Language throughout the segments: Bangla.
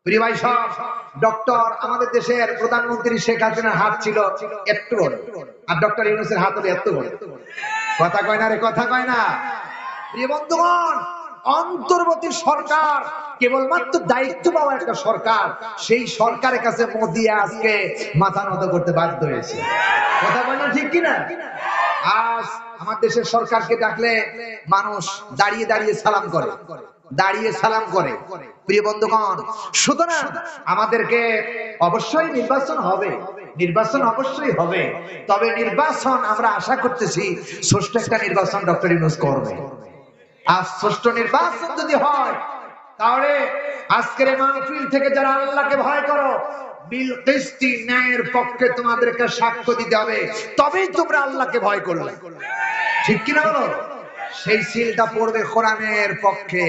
প্রিয় ভাই সব, ডক্টর আমাদের দেশের প্রধানমন্ত্রী শেখ হাসিনার হাত ছিল একটু বড়, আর ডক্টর ইউনূসের হাত হলো এত বড়। কথা কয় না রে, কথা কয় না। প্রিয় বন্ধুগণ, অন্তর্বর্তী সরকার কেবলমাত্র দায়িত্ব পাওয়া একটা সরকার, সেই সরকারের কাছে মোদি আজকে মাথা নত করতে বাধ্য হয়েছে। কথা কয় না, ঠিক কিনা? আজ আমার দেশের সরকারকে ডাকলে মানুষ দাঁড়িয়ে দাঁড়িয়ে সালাম করে, দাঁড়িয়ে সালাম করে। প্রিয় বন্ধুগণ, সুতরাং আমাদেরকে অবশ্যই নির্বাচন হবে, নির্বাচন অবশ্যই হবে। তবে নির্বাচন আমরা আশা করতেছি সুষ্ঠু একটা নির্বাচন ডক্টর ইউনূস করবে। আর সুষ্ঠু নির্বাচন যদি হয়, তাহলে আজকের মাহফিল থেকে যারা আল্লাহকে ভয় করো, বিল কিসতি, ন্যায়ের পক্ষে তোমাদেরকে সাক্ষ্য দিতে হবে, তবেই তোমরা আল্লাহকে ভয় করবে। ঠিক কিনা বলো? সেই সিলটা পড়বে কোরআনের পক্ষে।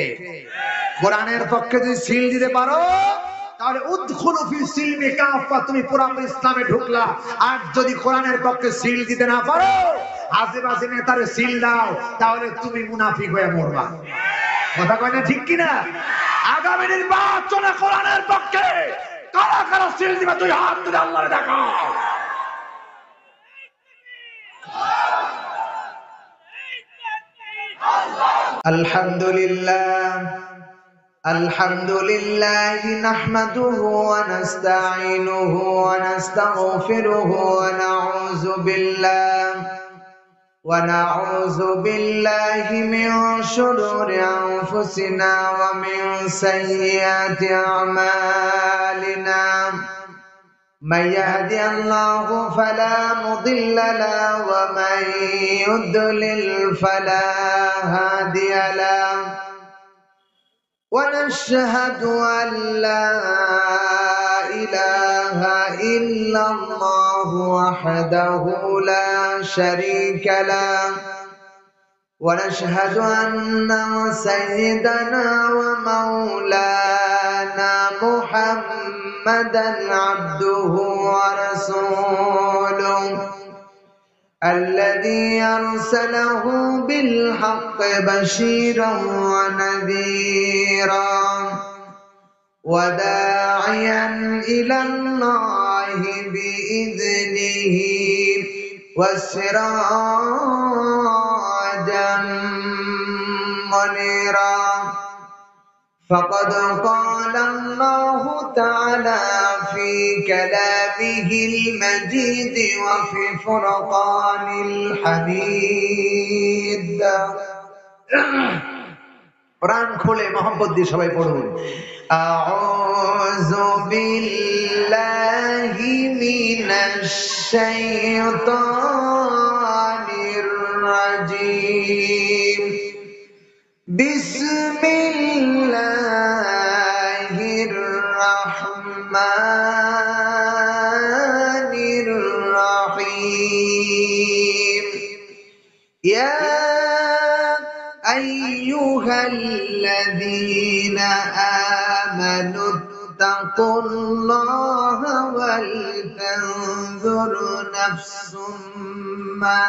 কোরআনের পক্ষে যদি সিল দিতে পারো, তাহলে উদখুলু ফি সিলমি কাফা, তুমি পুরোপুরি ইসলামে ঢুকলা। আর যদি কোরআনের পক্ষে সিল দিতে না পারো, আজেবাজে নেতারে সিল দাও, তাহলে তুমি মুনাফিক হয়ে মরবা। কথা কয় না, ঠিক কিনা? আগামী নির্বাচনে কোরআনের পক্ষে কারা কারা সিল দিবে, তুই হাত তুলে আল্লাহরে দেখাও। আলহামদুলিল্লাহ, আলহামদুলিল্লাহ নাহমাদুহু ওয়া নাস্তাঈনুহু ওয়া নাস্তাগফিরুহু ওয়া নাউযু বিল্লাহি মিন শুরুরি আনফুসিনা ওয়া মিন সাইয়্যাতি আমালিনা। من يهدي الله فلا مضل له ومن يضلل فلا هادي له، ونشهد أن لا إله إلا الله وحده لا شريك له، ونشهد أن سيدنا ومولانا محمدا عبده ورسوله الذي أرسله بالحق بشيرا ونذيرا وداعيا إلى الله بإذنه وسراجا منيرا. فقد قال الله تعالى في كلامه المجيد وفي فرقان الحميد. প্রাণ খুলে মোহাম্মদ দিয়ে সবাই পড়ুন, আউযু বিল্লাহি মিনাশ শাইতানির রাজীম। বিসমিল্লাহির রহমানির রহিম। ইয়া আইয়ুহাল্লাযীনা আমানু ইত্তাকুল্লাহা ওয়াল তানজুর নাফসুম মা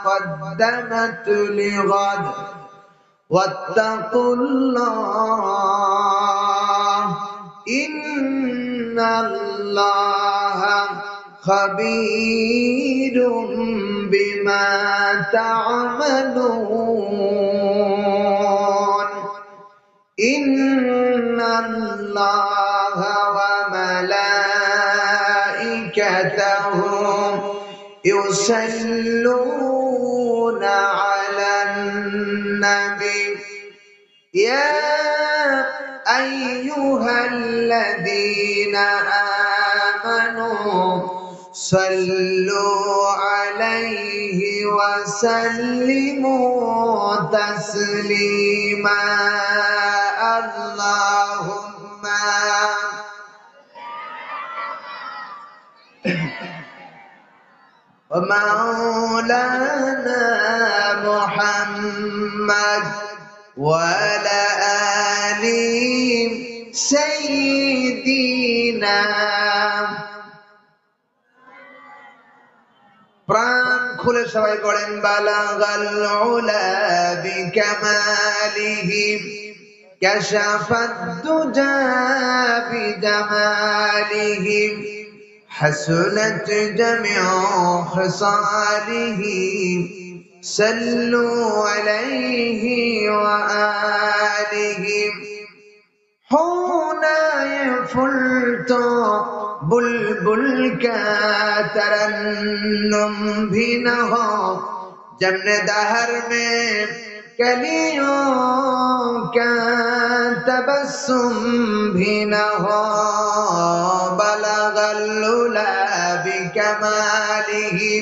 قدمت لغد واتقوا الله إن الله خبير بما تعملون. إن الله وملائكته يصلون على النبي يا أيها الذين آمنوا صلوا عليه وسلموا تسليما. اللهم ومولانا محمد وعلى آل سيدنا. প্রাণ খুলে সবাই পড়েন, বালাগাল উলা বিকামালিহি كشف الدجى بجماله حسنت جميع خصاله صلوا عليه وآله ہونا ফুলতো বুলবুল কা तरन्नुम भी न हो जमने दहर में कलियों का तबस्सुम भी न हो बलगल उला बिकमालिही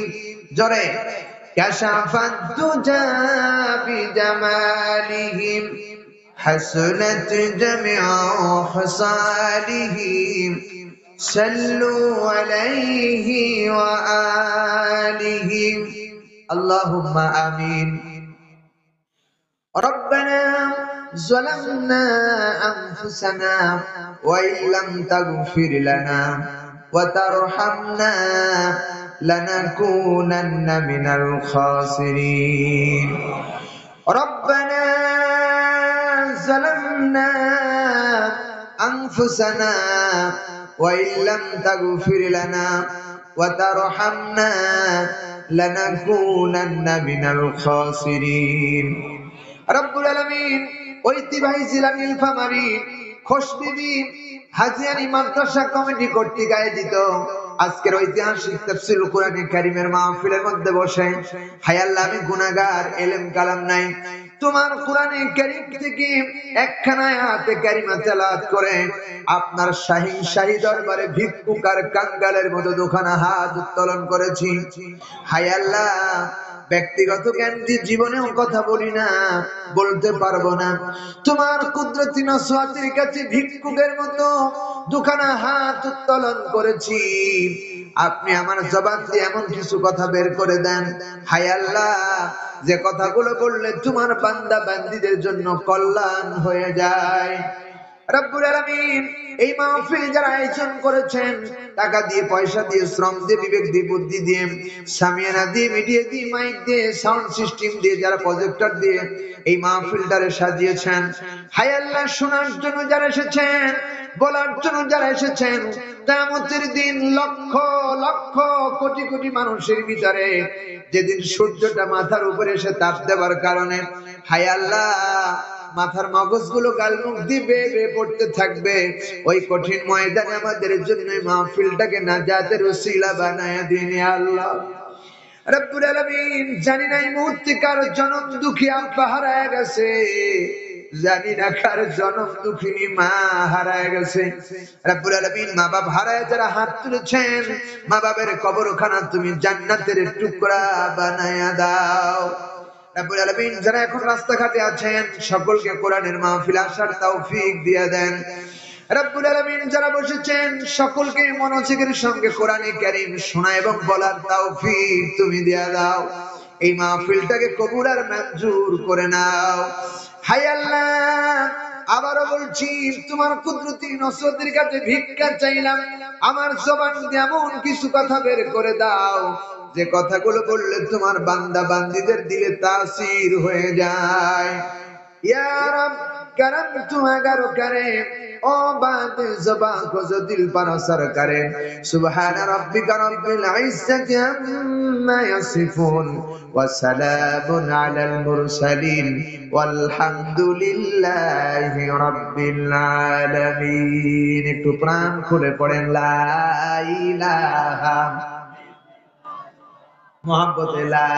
जोरे कशफत दुजा बिजमालिही حسنت جميع خصاله صلوا عليه وآله اللهم آمين ربنا ظلمنا أنفسنا وإن لم تغفر لنا وترحمنا لنكونن من الخاسرين ربنا ظلمنا أنفسنا وإن لم تغفر لنا وترحمنا لنكونن من الخاسرين رب العالمين ঐতিহ্যবাহী জিলা নীলফামারী খোশবিবি হাজিয়ানি মাদ্রাসা কমিটি কর্তৃক আয়োজিত আজকের ঐতিহাসিক তাফসীরুল কোরআন কারীমের মাহফিলের মধ্যে বসে হায় আল্লাহ আমি গুনাহগার ইলম কালাম নাই তোমার কোরআনে কারীম থেকে একখানা আয়াতে কারিমা তেলাওয়াত করে আপনার শাহী দরবারে ভিক্ষুক আর কাঙ্গালের মতো দুখানা হাত উত্তোলন করেছি হায় আল্লাহ ব্যক্তিগত জ্ঞান দিয়ে জীবনেও কথা বলি না বলতে পারবো না তোমার কুদরতি নসওয়াতের কাছে ভিক্ষুকের মতো দুখানা হাত উত্তোলন করেছি আপনি আমার জবান দিয়ে এমন কিছু কথা বের করে দেন হায় আল্লাহ যে কথাগুলো বললে তোমার বান্দা বান্দীদের জন্য কল্যাণ হয়ে যায় রব্বুল আলামিন এই মাহফিল যারা আয়োজন করেছেন টাকা দিয়ে পয়সা দিয়ে শ্রম দিয়ে বিবেক দিয়ে বুদ্ধি দিয়ে সামিয়ানা দিয়ে মিডিয়া দিয়ে মাইক দিয়ে সাউন্ড সিস্টেম দিয়ে যারা প্রজেক্টর দিয়ে এই মাহফিলটারে সাজিয়েছেন হায় আল্লাহ শোনার জন্য যারা এসেছেন বলার জন্য যারা এসেছেন কিয়ামতের দিন লক্ষ লক্ষ কোটি কোটি মানুষের ভিতরে যেদিন সূর্যটা মাথার উপরে এসে তাপ দেওয়ার কারণে হায় আল্লাহ মাথার মগজগুলো গালমুখ দিয়ে বেয়ে পড়তে থাকবে ওই কঠিন ময়দানে আমাদের জন্য মাহফিলটাকে নাজাতের ওসিলা বানায়া দিন আল্লাহ রব্বুল আলামিন জানি না এই মুহূর্তে কার জনম দুঃখী আব্বা হারায় গেছে জানি না কার জনম দুঃখিনী মা হারায় গেছে রব্বুল আলামিন মা বাপ হারায় যারা হাত তুলেছেন মা বাবার কবরখানা তুমি জান্নাতের টুকরা বানায়া দাও রব্বুল আলামিন যারা এখন রাস্তাঘাটে আছেন সকলকে কোরআনের মাহফিল আসার তৌফিক দিয়ে দেন রব্বুল আলামিন যারা বসেছেন সকলকে মনোযোগের সঙ্গে কোরআনে কারীম শোনা এবং বলার তৌফিক তুমি দিয়ে দাও এই মাহফিলটাকে কবুল আর মঞ্জুর করে নাও হায় আল্লাহ আবারো বলছি তোমার কুদরতি নসরতের কাছে ভিক্ষা চাইলাম আমার জবান দিয়ে এমন কিছু কথা বের করে দাও যে কথাগুলো বললে তোমার বান্দা বান্দীদের দিলে তাসির হয়ে যায় ইয়া রব करम तू अगर करे ओ बात ज़बा को जो दिल पर असर करे सुबहान रब्बिका रब्बिल इज्जति अम्मा यसिफून व सलामुन अलल मुरसलीन वल्हम्दुलिल्लाहि रब्बिल आलामीन একটু প্রাণ খুলে পড়েন লা ইলাহা মুহাব্বতে লা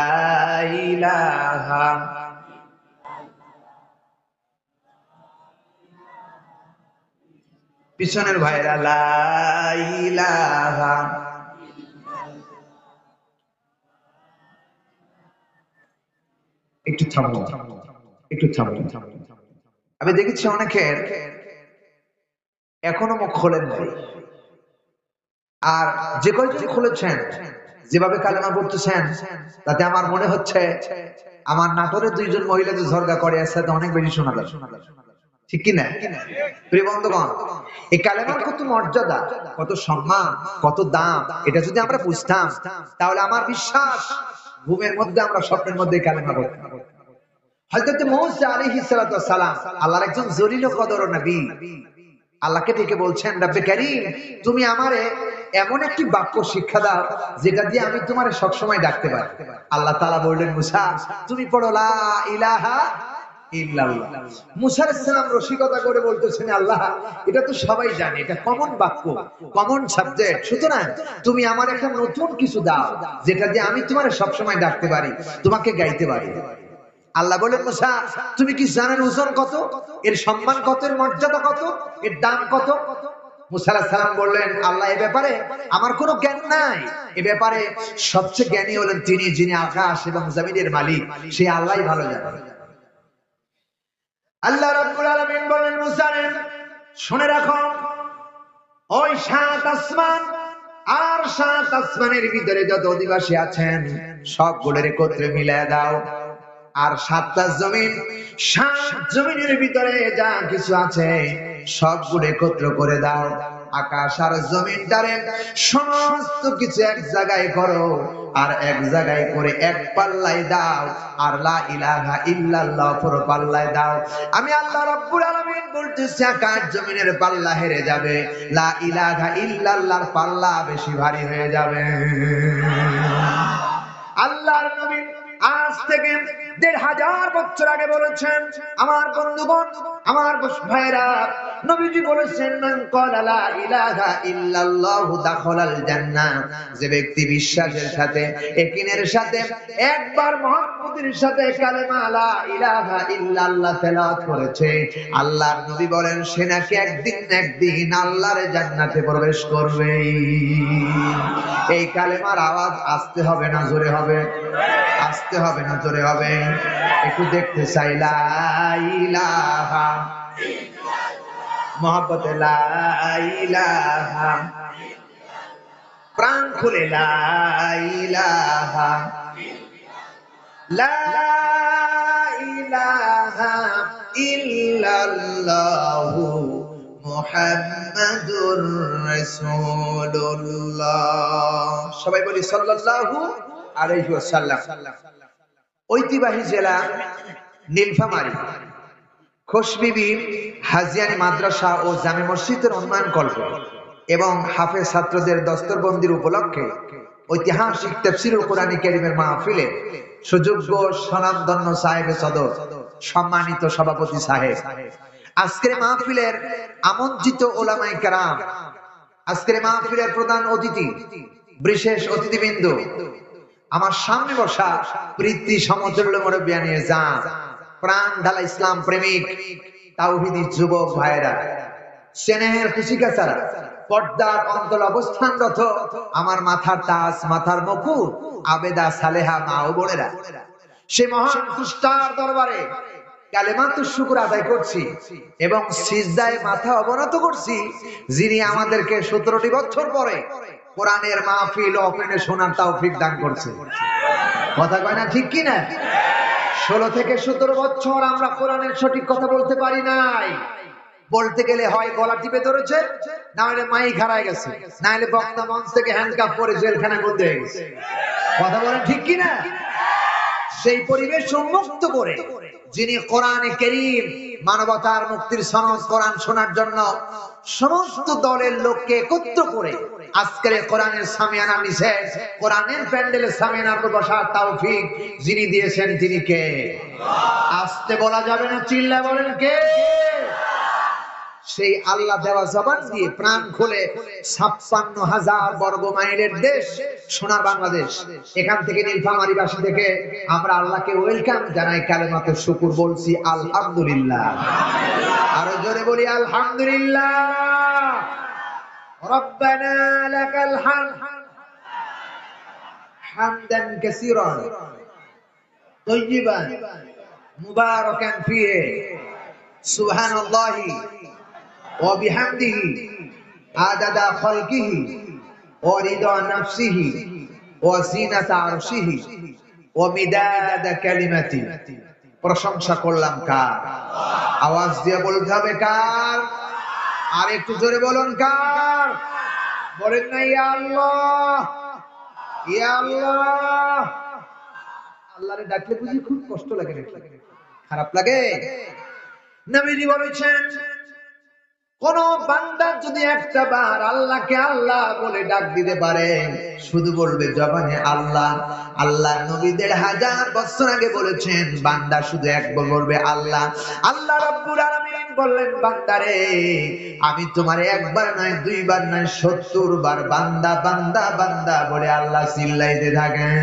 ইলাহা পিছনের ভাইরা লা ইলাহা একটু থামো একটু থামো আমি দেখেছি অনেকের এখনো মুখ খোলেন নাই আর যে কয়জন খুলেছেন যেভাবে কালেমা পড়তেছেন তাতে আমার মনে হচ্ছে আমার নাটোরে দুইজন মহিলা যে ঝরগা করে এর সাথে অনেক বেশি শোনা যায় ঠিক কি না প্রিয় বন্ধুগণ এই কালেমার কত মর্যাদা কত সম্মান কত দাম এটা যদি আমরা বুঝতাম তাহলে আমার বিশ্বাস ঘুমের মধ্যে আমরা স্বপ্নের মধ্যে কালেমা পড়তাম হযরত মূসা আলাইহিস সালাতু ওয়াস সালাম আল্লাহর একজন জলিল ও কদর নবী, আল্লাহকে ডেকে বলছেন, রব্বে কারীম, তুমি আমারে এমন একটি বাক্য শিক্ষা দাও যেটা দিয়ে আমি তোমারে সবসময় ডাকতে পারি। আল্লাহ তাআলা বললেন, মুসা তুমি পড়ো লা ইলাহা ইল্লাল্লাহ। মুসা আলাইহিস সালাম রসিকতা করে বলতেছেন, আল্লাহ এটা তো সবাই জানে, এটা কমন বাক্য, কমন সাবজেক্ট, সুতরাং তুমি আমার একটা নতুন কিছু দাও যেটা দিয়ে আমি তোমারে সবসময় ডাকতে পারি, তোমাকে গাইতে পারি। আল্লাহ বলেন, মুসা তুমি কি জানেন ওজন কত, এর সম্মান কত, এর মর্যাদা কত, এর দাম কত? মুসা আলাইহিস সালাম বললেন, আল্লাহ এ ব্যাপারে আমার কোনো জ্ঞান নাই, এ ব্যাপারে সবচেয়ে জ্ঞানী হলেন তিনি, যিনি আকাশ এবং জমিনের মালিক, সেই আল্লাহই ভালো জানেন। আল্লাহ রাব্বুল আলামিন বললেন, মুসা রে শুনে রাখো, ওই ৭ আসমান আর ৭ আসমানের ভিতরে যত অধিবাসী আছেন সবগুলোর একত্রে মিলায় দাও, আর ৭টা জমিন, ৭ জমিনের ভিতরে যা কিছু আছে সবগুলো একত্র করে দাও, আকাশ আর জমিনটারে সমস্ত কিছু এক জায়গায় করো, আর এক জায়গায় করে এক পাল্লায় দাও, আর লা ইলাহা ইল্লাল্লাহ পুরো পাল্লায় দাও। আমি আল্লাহ রাব্বুল আলামিন বলতেছি, আকাশ জমিনের পাল্লা হেরে যাবে, লা ইলাহা ইল্লাল্লাহর পাল্লা বেশি ভারী হয়ে যাবে। আল্লাহর নবী আজ থেকে ১৫০০ বছর আগে বলেছেন, আমার বন্ধুগণ, আমার ভাইরা, নবীজি বলেছেন, মান ক্বালা লা ইলাহা ইল্লাল্লাহু দাখালাল জান্নাহ, যে ব্যক্তি বিশ্বাসের সাথে, ইয়াকিনের সাথে একবার মুহাম্মদের সাথে কালেমা লা ইলাহা ইল্লাল্লাহ তেলাওয়াত করেছে, আল্লাহর নবী বলেন সে নাকি একদিন আল্লাহর জান্নাতে প্রবেশ করবে। এই কালেমার আওয়াজ আসতে হবে না জোরে হবে? আসতে হবে না জোরে হবে? একটু দেখতে চাই, লা ইলাহা মুহাব্বতে লা ইলাহা, প্রাণ খুলে লা ইলাহা, লা ইলাহা ইল্লাল্লাহু মুহাম্মাদুর রাসূলুল্লাহ। সবাই বলি সাল্লাল্লাহু আলাইহি ওয়াসাল্লাম। ঐতিহ্যবাহী জেলা নীলফামারী, খোশবিবি হাজিয়ানী মাদ্রাসা ও জামে মসজিদের উন্নয়ন কল্প এবং হাফেজ ছাত্রদের দস্তরবন্দির উপলক্ষে ঐতিহাসিক তাফসীরুল কোরআন কারীমের মাহফিলে সুযোগ্য স্বনামধন্য সাহেব সদর, সম্মানিত সভাপতি সাহেব, আজকের মাহফিলের আমন্ত্রিত ওলামায়ে কেরাম, আজকের মাহফিলের প্রধান অতিথি, বিশেষ অতিথিবৃন্দ, আমার সামনে বসা প্রীতি সমতুল্য মুরব্বিয়ান নিজাম, প্রাণ ঢালা ইসলাম প্রেমিক তাওহীদি যুবক ভাইরা, স্নেহের খুশিকাছারা, পর্দার অন্তর অবস্থানরত আমার মাথার তাজ, মাথার মুকুট, আবেদা সালেহা মা ও বোনেরা, সে মহান স্রষ্টার দরবারে কালেমাতুশ শুকর আদায় করছি এবং সিজদায় মাথা অবনত করছি, যিনি আমাদেরকে 17টি বছর পরে কোরআনের মাহফিল ওপেনে শোনার তৌফিক দান করছে। কথা কয় না ঠিক কি না? 16 থেকে 17 বছর আমরা কোরআনের সঠিক কথা বলতে পারি নাই। বলতে গেলে হয় গলা টিপে ধরেছে, না হলে মাইক হারায় গেছে, না হলে বক্তা মঞ্চ থেকে হ্যান্ডকাপ পরে জেলখানায় বন্দী হয়ে গেছে। কথা বলেন ঠিক কি না? সেই পরিবেশ উন্মুক্ত করে যিনি কোরআনে কারীম, মানবতার মুক্তির সনদ কোরআন শোনার জন্য সমস্ত দলের লোককে একত্র করে আজকের কোরআনের সামিয়ানা নিচে, কোরআনের প্যান্ডেলের সামিয়ানার উপর বসার তৌফিক যিনি দিয়েছেন তিনি কে? আস্তে বলা যাবে না, চিল্লা বলেন কে? সেই আল্লাহ দেওয়া জবান দিয়ে প্রাণ খুলে ৫৬,০০০ বর্গ মাইলের দেশ সোনার বাংলাদেশ, এখান থেকে নীলফামারীবাসী থেকে আমরা আল্লাহকে ওয়েলকাম জানাই, কালেমাতে শুকর বলছি আলহামদুলিল্লাহ। আরো জোরে বলি আলহামদুলিল্লাহ। রব্বানা লাকাল হামদ হামদান কাসীরান তাইয়িবান মুবারাকান ফীহি সুবহানাল্লাহি ওয়া বিহামদিহি আদাদা খালকিহি ওয়া রিদা নাফসিহি ওয়া জিনাতা আরশিহি ওয়া মিদাদা কালিমাতি। প্রশংসা করলাম কার? আওয়াজ দিয়ে বলতে হবে কার? আর একটু জোরে বলুন কার? বলেন না ইয়া আল্লাহ, ইয়া আল্লাহ। আল্লাহরে ডাকলে বুঝি খুব কষ্ট লাগে নাকি? খারাপ লাগে? নবীজি বলেছেন, কোন বান্দা যদি একটা বার আল্লাহকে আল্লাহ বলে ডাক দিতে পারে, শুধু বলবে জবানে আল্লাহ আল্লাহ, নবীদের হাজার বছর আগে বলেছেন বান্দা শুধু একবার বলবে আল্লাহ, আল্লাহ রাব্বুল আলামিন বললেন বান্দারে আমি তোমার একবার নয় দুইবার নয় 70 বার বান্দা বান্দা বান্দা বলে আল্লাহ চিল্লাইতে থাকেন।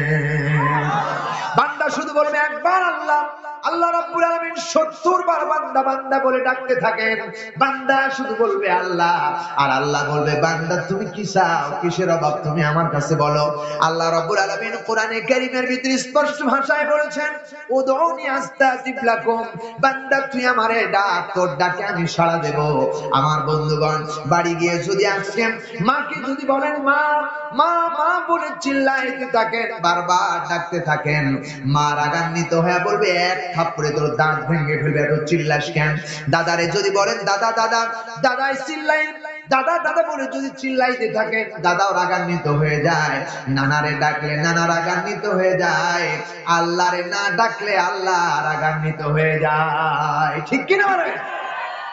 বান্দা শুধু বলবে একবার আল্লাহ, আল্লাহ রাব্বুল আলামিন 70 বার বান্দা বান্দা বলে ডাকতে থাকেন। বান্দা শুধু বলবে আল্লাহ, আর আল্লাহ বলবে বান্দা তুমি কি চাও, কিসের অভাব তুমি আমার কাছে বলো। আল্লাহ রাব্বুল আলামিন কোরআনে কারীমের ভিতরে স্পষ্ট ভাষায় বলেছেন, উদউনি আস্তাজিব লাকুম, বান্দা তুই আমারে ডাক, তোর ডাকে আমি সাড়া দেব। আমার বন্ধুগণ, বাড়ি গিয়ে যদি আজকে মাকে যদি বলেন মা মা মা বলে চিল্লাইতে থাকেন, বারবার ডাকতে থাকেন, মা রাগান্বিত হয়ে বলবে এক থাপ্পড়ে তোর দাঁত ভেঙে ফেলবে, এত চিল্লাস কেন। দাদারে যদি বলেন দাদা দাদা দাদা চিল্লাই দাদা দাদা বলে যদি চিল্লাইতে থাকেন, দাদাও রাগান্বিত হয়ে যায়। নানারে ডাকলে নানা রাগান্বিত হয়ে যায়, আল্লাহরে না ডাকলে আল্লাহ রাগান্বিত হয়ে যায়। ঠিক কিনা বলেন?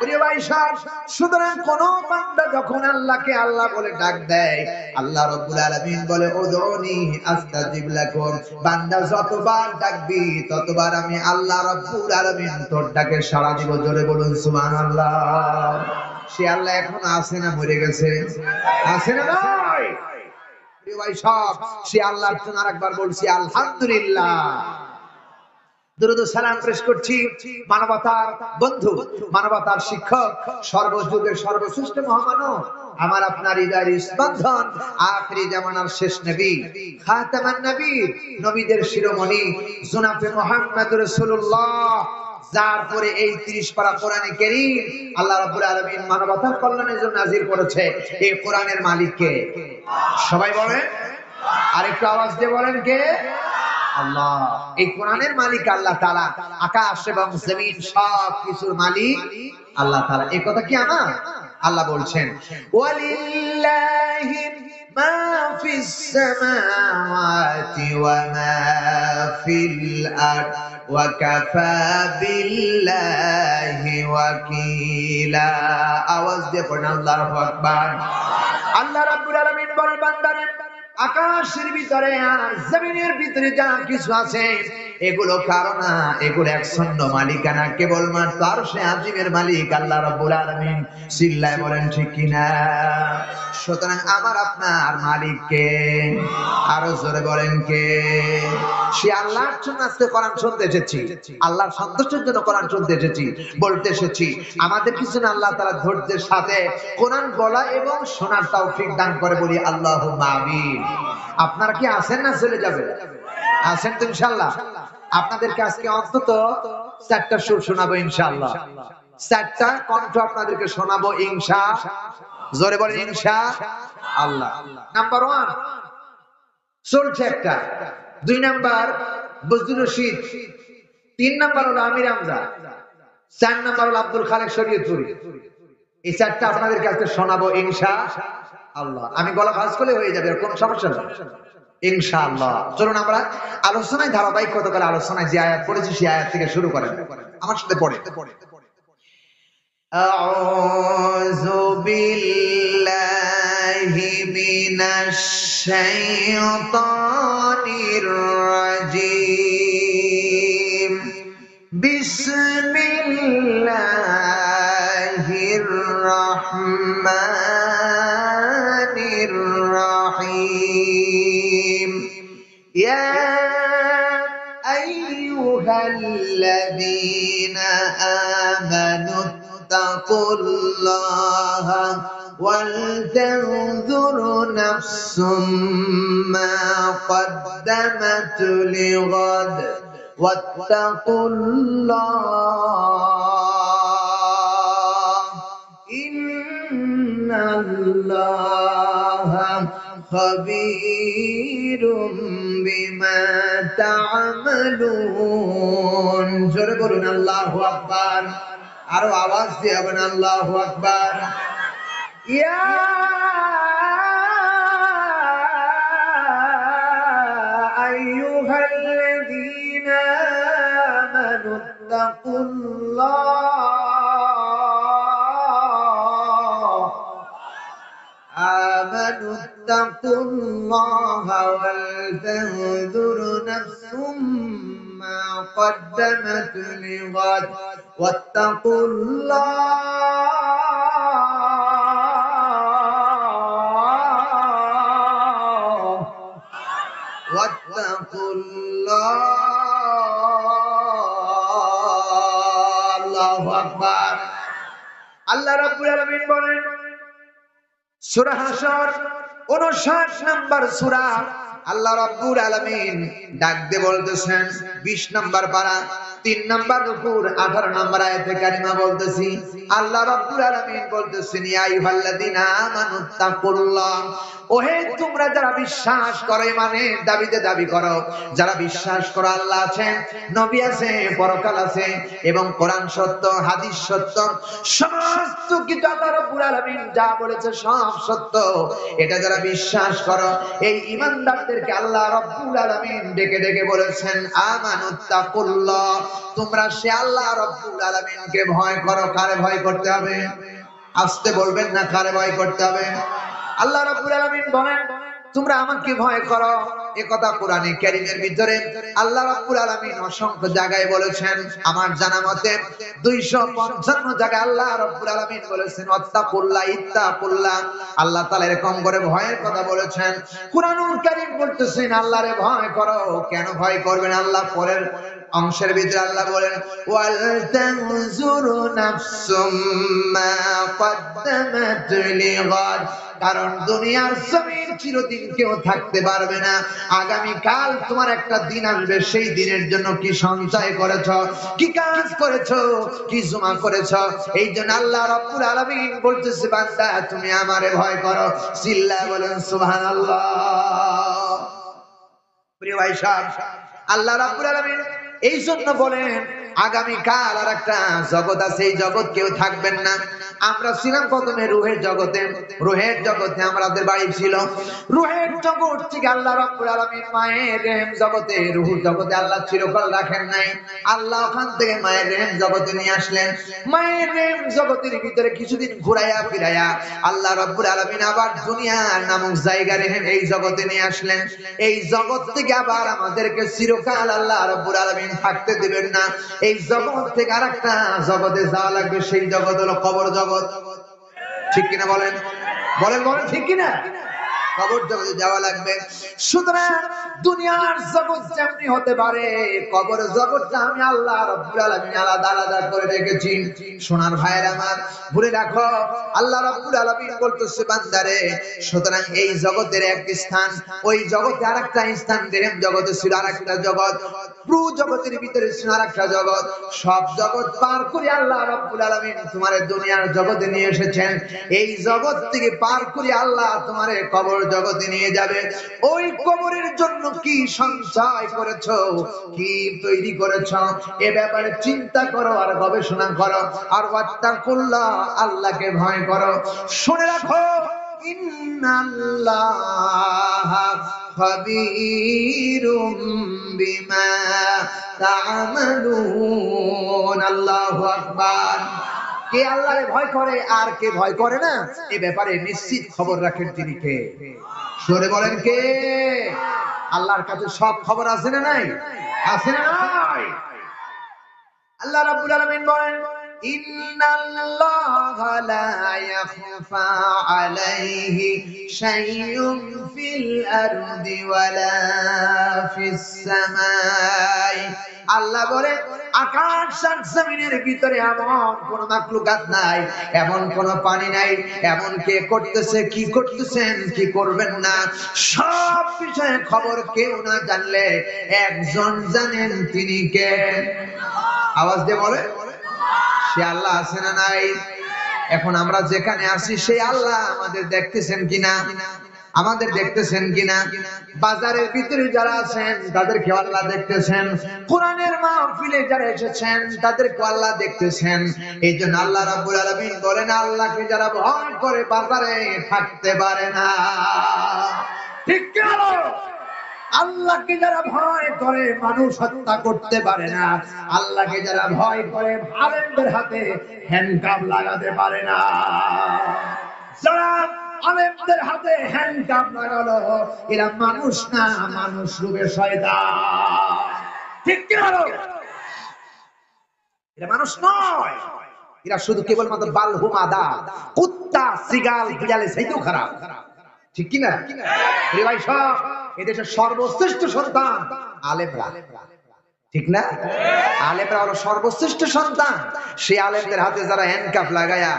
প্রিয় ভাই সব, সুতরাং কোন বান্দা যখন আল্লাহকে আল্লাহ বলে ডাক দেয়, আল্লাহ রাব্বুল আলামিন বলে উদউনি আস্তাজিব লাকুম, বান্দা যতবার ডাকবি ততবার আমি আল্লাহ রাব্বুল আলামিন তোর ডাকে সাড়া দিব। জোরে বলুন সুবহানাল্লাহ। সে আল্লাহ এখন আছে না মরে গেছে? আছে না ভাই? প্রিয় ভাই সব, সে আল্লাহর জন্য আরেকবার বলছি আলহামদুলিল্লাহ। দুরূদ ও সালাম পেশ করছি মানবতার বন্ধু, মানবতার শিক্ষক, সর্বযুগের সর্বশ্রেষ্ঠ মহামানব, আমার আপনার হৃদয়ের স্পন্দন, আখিরি জামানার শেষ নবী, খাতামান নবী, নবীদের শিরোমণি জনাবে মুহাম্মদ রাসূলুল্লাহ, যার পরে এই 30 পারা কোরআনে কারীম আল্লাহ রাব্বুল আলামিন মানবতার কল্যাণের জন্য নাযিল করেছে। এই কোরআনের মালিক কে? সবাই বলেন, আরেকটু আওয়াজ দিয়ে বলেন কে? আল্লাহ। এই কোরআনের মালিক আল্লাহ তাআলা, আকাশ এবং জমিন সব কিছুর মালিক আল্লাহ তাআলা। এই কথা কি আমার? আল্লাহ বলছেন ওয়ালিল্লাহি মা ফিস সামাওয়াতি ওয়া মা ফিল আরদ ওয়া কাফা বিল্লাহি ওয়াকিলা। আওয়াজ দিয়ে পড়ুন আল্লাহু আকবার। আল্লাহ রাব্বুল আলামিন বলেন বান্দারে, আকাশের ভিতরে আর জমিনের ভিতরে যা কিছু আছে এগুলো কারো না, এগুলো একশূন্য মালিকানা কেবলমাত্র আরশে আজিমের মালিক আল্লাহ রাব্বুল আলামিন। চিল্লায় বলেন ঠিক কিনা? সুতরাং আমার আপনার মালিক কে? আরো জোরে বলেন কে? সে আল্লাহর জন্য আজকে কোরআন শুনতে এসেছি, আল্লাহর সন্তুষ্টির জন্য কোরআন শুনতে এসেছি, বলতে এসেছি। আমাদের পিছনে আল্লাহ তাআলা ধৈর্যের সাথে কোরআন বলা এবং শোনার তৌফিক দান করে, বলি আল্লাহুম্মা আমিন। আপনারা কি আছেন না চলে যাবেন? আছেন তো ইনশাআল্লাহ? আপনাদেরকে আজকে অন্তত 4টা সুর শোনাবো ইনশাআল্লাহ, 4টা কণ্ঠ আপনাদেরকে শোনাবো ইনশাআল্লাহ। জোরে বলেন ইনশাআল্লাহ। নাম্বার 1 চলছে একটা, 2 নাম্বার বজলুর রশিদ, 3 নাম্বার হলো আমির হামজা, 4 নাম্বার হলো আব্দুল খালেক শরীয়তপুরি। এই 4টা আপনাদেরকে আজকে শোনাবো ইনশাআল্লাহ। আমি গলা ভাঁজ করলে হয়ে যাবে, কোনো সমস্যা নেই ইনশাআল্লাহ। চলুন আমরা আলোচনায় ধারাবাহিকতা করে আলোচনায় যে আয়াত পড়েছি সেই আয়াত থেকে শুরু করেন, আমার সাথে পড়ে। আউযু বিল্লাহি মিনাশ শাইতানির রাজীম। বিসমিল্লাহির রাহমানির রাহিম। ইয়া আইয়ুহাল্লাযীনা আমানু তাকুল্লাহা ওয়াল তানজুরু নাফসুম মা কদ্দামাত লিগাদ ওয়াত্তাকুল্লাহ ইন্নাল্লাহা খাবীরুম বিমা তা'মালুন। জোরে বলুন আল্লাহু আকবার। আরো আওয়াজ দিয়ে বলুন আল্লাহু আকবার। ইয়া আইয়ুহাল্লাযীনা আমানু ওয়াত্তাকুল্লাহ আমানু ইত্তাকুল্লাহা ওয়াল তানজুর নাফসুম মা قدمت لغد واتقوا الله واتقوا الله الله أكبر আল্লাহ রাব্বুল আলামিন বলেন সূরা হাসর 59 নম্বর সূরা আল্লাহ রাব্বুল আলামিন ডাক দিয়ে বলতেছেন 20 নম্বর পারা 3 নম্বর রুকুর 18 নম্বর আয়াতে কারিমা বলতেছি আল্লাহ রাব্বুল আলামিন বলতেছেন ইয়া আইয়ুহাল্লাযিনা আমানু তাকুল্লাহ ওহে তোমরা যারা বিশ্বাস করো মানে দাবি করো যারা বিশ্বাস করো আল্লাহ আছেন নবী আছে পরকাল আছে এবং কোরআন সত্য হাদিস সত্য সমস্ত কিছু আল্লাহ রাব্বুল আলামিন যা বলেছে সব সত্য এটা যারা বিশ্বাস করো এই ঈমানদারদেরকে আল্লাহ রাব্বুল আলামিন ডেকে ডেকে বলেছেন আমানুত তাকুল্লাহ তোমরা সে আল্লাহ রাব্বুল আলামিনকে ভয় করো কারে ভয় করতে হবে আস্তে বলবেন না কারে ভয় করতে হবে আল্লাহ রাব্বুল আলামিন বলেন তোমরা আমাকে ভয় করো এই কথা কোরআনে কারীমের ভিতরে আল্লাহ রাব্বুল আলামিন অসংখ্য জায়গায় বলেছেন আমার জানা মতে 255 জায়গায় আল্লাহ রাব্বুল আলামিন বলেছেন ওয়াত্তাকুল্লাহ ইত্তাকুল্লাহ আল্লাহ তাআলা এরকম করে ভয়ের কথা বলেছেন কুরআনুল কারীম বলতেছেন আল্লাহরে ভয় করো কেন ভয় করবেন আল্লাহ পরের অংশের ভিতরে আল্লাহ বলেন ওয়াল তানজুরু নাফসুম মা কদ্দামাত লিগাদ কারণ দুনিয়ার জমিন চিরদিন কেউ থাকতে পারবে না আগামী কাল তোমার একটা দিন আসবে সেই দিনের জন্য কি সঞ্চয় করেছো কি কাজ করেছো কি জমা করেছো এইজন্য আল্লাহ রাব্বুল আলামিন বলতেছে বান্দা তুমি আমারে ভয় করো চিল্লায়ে বলেন সুবহানাল্লাহ প্রিয় ভাই সাহেব আল্লাহ রাব্বুল আলামিন এই জন্য বলেন আগামী কাল আর একটা জগৎ আছে এই জগৎ কেউ থাকবেন না আমরা ছিলাম প্রথমে রূহের জগতে আমাদের বাড়ি ছিল রূহের জগৎ থেকে আল্লাহ রাব্বুল আলামিন মায়ের রহিম জগতে রূহুর জগতে আল্লাহ চিরকাল রাখেন নাই আল্লাহ ওখান থেকে মায়ের রহিম জগতে নিয়ে আসলেন মায়ের রহিম জগতের ভিতরে কিছুদিন ঘুরাইয়া ফিরাইয়া আল্লাহ রাব্বুল আলামিন আবার দুনিয়া নামক জায়গা রহিম এই জগতে নিয়ে আসলেন এই জগৎ থেকে আবার আমাদেরকে চিরকাল আল্লাহ রাব্বুল আলামিন থাকতে দিবেন না এই জগৎ থেকে আরেকটা জগতে যাওয়া লাগবে সেই জগৎ হলো কবর জগৎ ঠিক কিনা বলেন ঠিক কিনা কবর জগতে যাওয়া লাগবে সুতরাং দুনিয়ার জগৎ যেমনি হতে পারে কবর জগৎটা আমি আল্লাহ রাব্বুল আলামিন আলাদা আলাদা করে রেখেছি সোনার ভাইয়ের আমার ভুলে রাখো আল্লাহ রাব্বুল আলামিন বলতেছে বান্দারে সুতরাং এই জগতের এক স্থান ওই জগতে আরেকটা স্থান দেহেম জগতে ছিল আরেকটা জগৎ পুরো জগতের ভিতরে ছিল আরেকটা জগৎ সব জগৎ পার করে আল্লাহ রাব্বুল আলামিন তোমারে দুনিয়ার জগতে নিয়ে এসেছেন এই জগৎ থেকে পার করে আল্লাহ তোমারে কবর জগতে নিয়ে যাবে ওই কবরের জন্য কি সঞ্চয় করেছো কি তৈরি করেছো এ ব্যাপারে চিন্তা করো আর গবেষণা করো আর ওয়াত্তাকুল্লাহ আল্লাহকে ভয় করো শুনে রাখো ইন্নাল্লাহা খাবীরুম বিমা তা'মালুন আল্লাহু আকবার কে আল্লাহরে ভয় করে আর কে ভয় করে না এই ব্যাপারে নিশ্চিত খবর রাখেন তিনি কে সরে বলেন কে আল্লাহর কাছে সব খবর আছে না নাই আল্লাহ রাব্বুল আলামিন বলেন ইন্নাল্লাহা লা ইয়াখফা আলাইহি শাইউন ফিল আরদি ওয়ালা ফিস সামাই আল্লাহ বলে আকাশ আর জমিনের ভিতরে এমন কোন মাখলুকাত নাই এমন কোন পানি নাই এমন কে করতেছে কি করতেছেন কি করবেন না সব বিষয়ে খবর কেউ না জানলে একজন জানেন তিনি কে আওয়াজ দিয়ে বলে সে আল্লাহ আছে না নাই এখন আমরা যেখানে আছি সেই আল্লাহ আমাদের দেখতেছেন কিনা বাজারের ভিতরে যারা আছেন তাদেরকে আল্লাহ দেখতেছেন কোরআনের মাহফিলে যারা এসেছেন তাদেরকে আল্লাহ দেখতেছেন এইজন্য আল্লাহ রাব্বুল আলামিন বলেন আল্লাহকে যারা ভয় করে বাজারে থাকতে পারে না ঠিক কি হলো আল্লাহকে যারা ভয় করে মানুষ হত্যা করতে পারে না, আল্লাহকে যারা ভয় করে আলেমদের হাতে হ্যান্ডকাপ লাগাতে পারে না। যারা আলেমদের হাতে হ্যান্ডকাপ লাগালো এরা মানুষ না, মানুষ রূপে শয়তান। ঠিক কি বলো? এরা মানুষ নয়, এরা শুধু কেবলমাত্র বালহুম আদা, কুত্তা সিগাল বিড়ালে চাইতেও খারাপ। ঠিক কিনা ভাই? সব এদেশের সর্বশ্রেষ্ঠ সন্তান আলেমরা, ঠিক না? আলেমরা হলো সর্বশ্রেষ্ঠ সন্তান। সেই আলেমদের হাতে যারা হ্যান্ডকাপ লাগায়া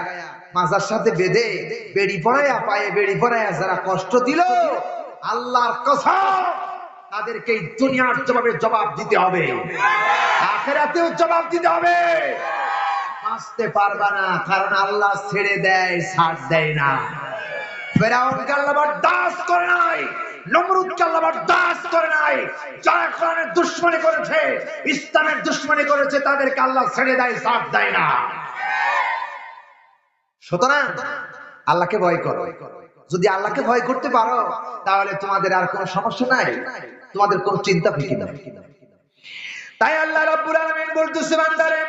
মাজার সাথে বেঁধে বেড়ি পড়াইয়া পায়ে বেড়ি পড়াইয়া যারা কষ্ট দিল, আল্লাহর কসম তাদেরকে দুনিয়ার জবাব দিতে হবে, আখিরাতেও জবাব দিতে হবে। বাঁচতে পারবা না, কারণ আল্লাহ ছেড়ে দেয়, ছাড় দেয় না। ফেরাউনকে আল্লাহ বরদাস্ত করে নাই, নমরুদকে আল্লাহ বরদাস্ত করে নাই। যারা কোরআনের দুশমনি করেছে, ইসলামের দুশমনি করেছে, তাদেরকে আল্লাহ ছেড়ে দেয়, ছাড় দেয় না। সুতরাং আল্লাহকে ভয় করো। যদি আল্লাহকে ভয় করতে পারো তাহলে তোমাদের আর কোনো সমস্যা নাই, তোমাদের কোনো চিন্তা ফিকির নাই। তাই আল্লাহ রাব্বুল আলামিন বলতেছে, বান্দারে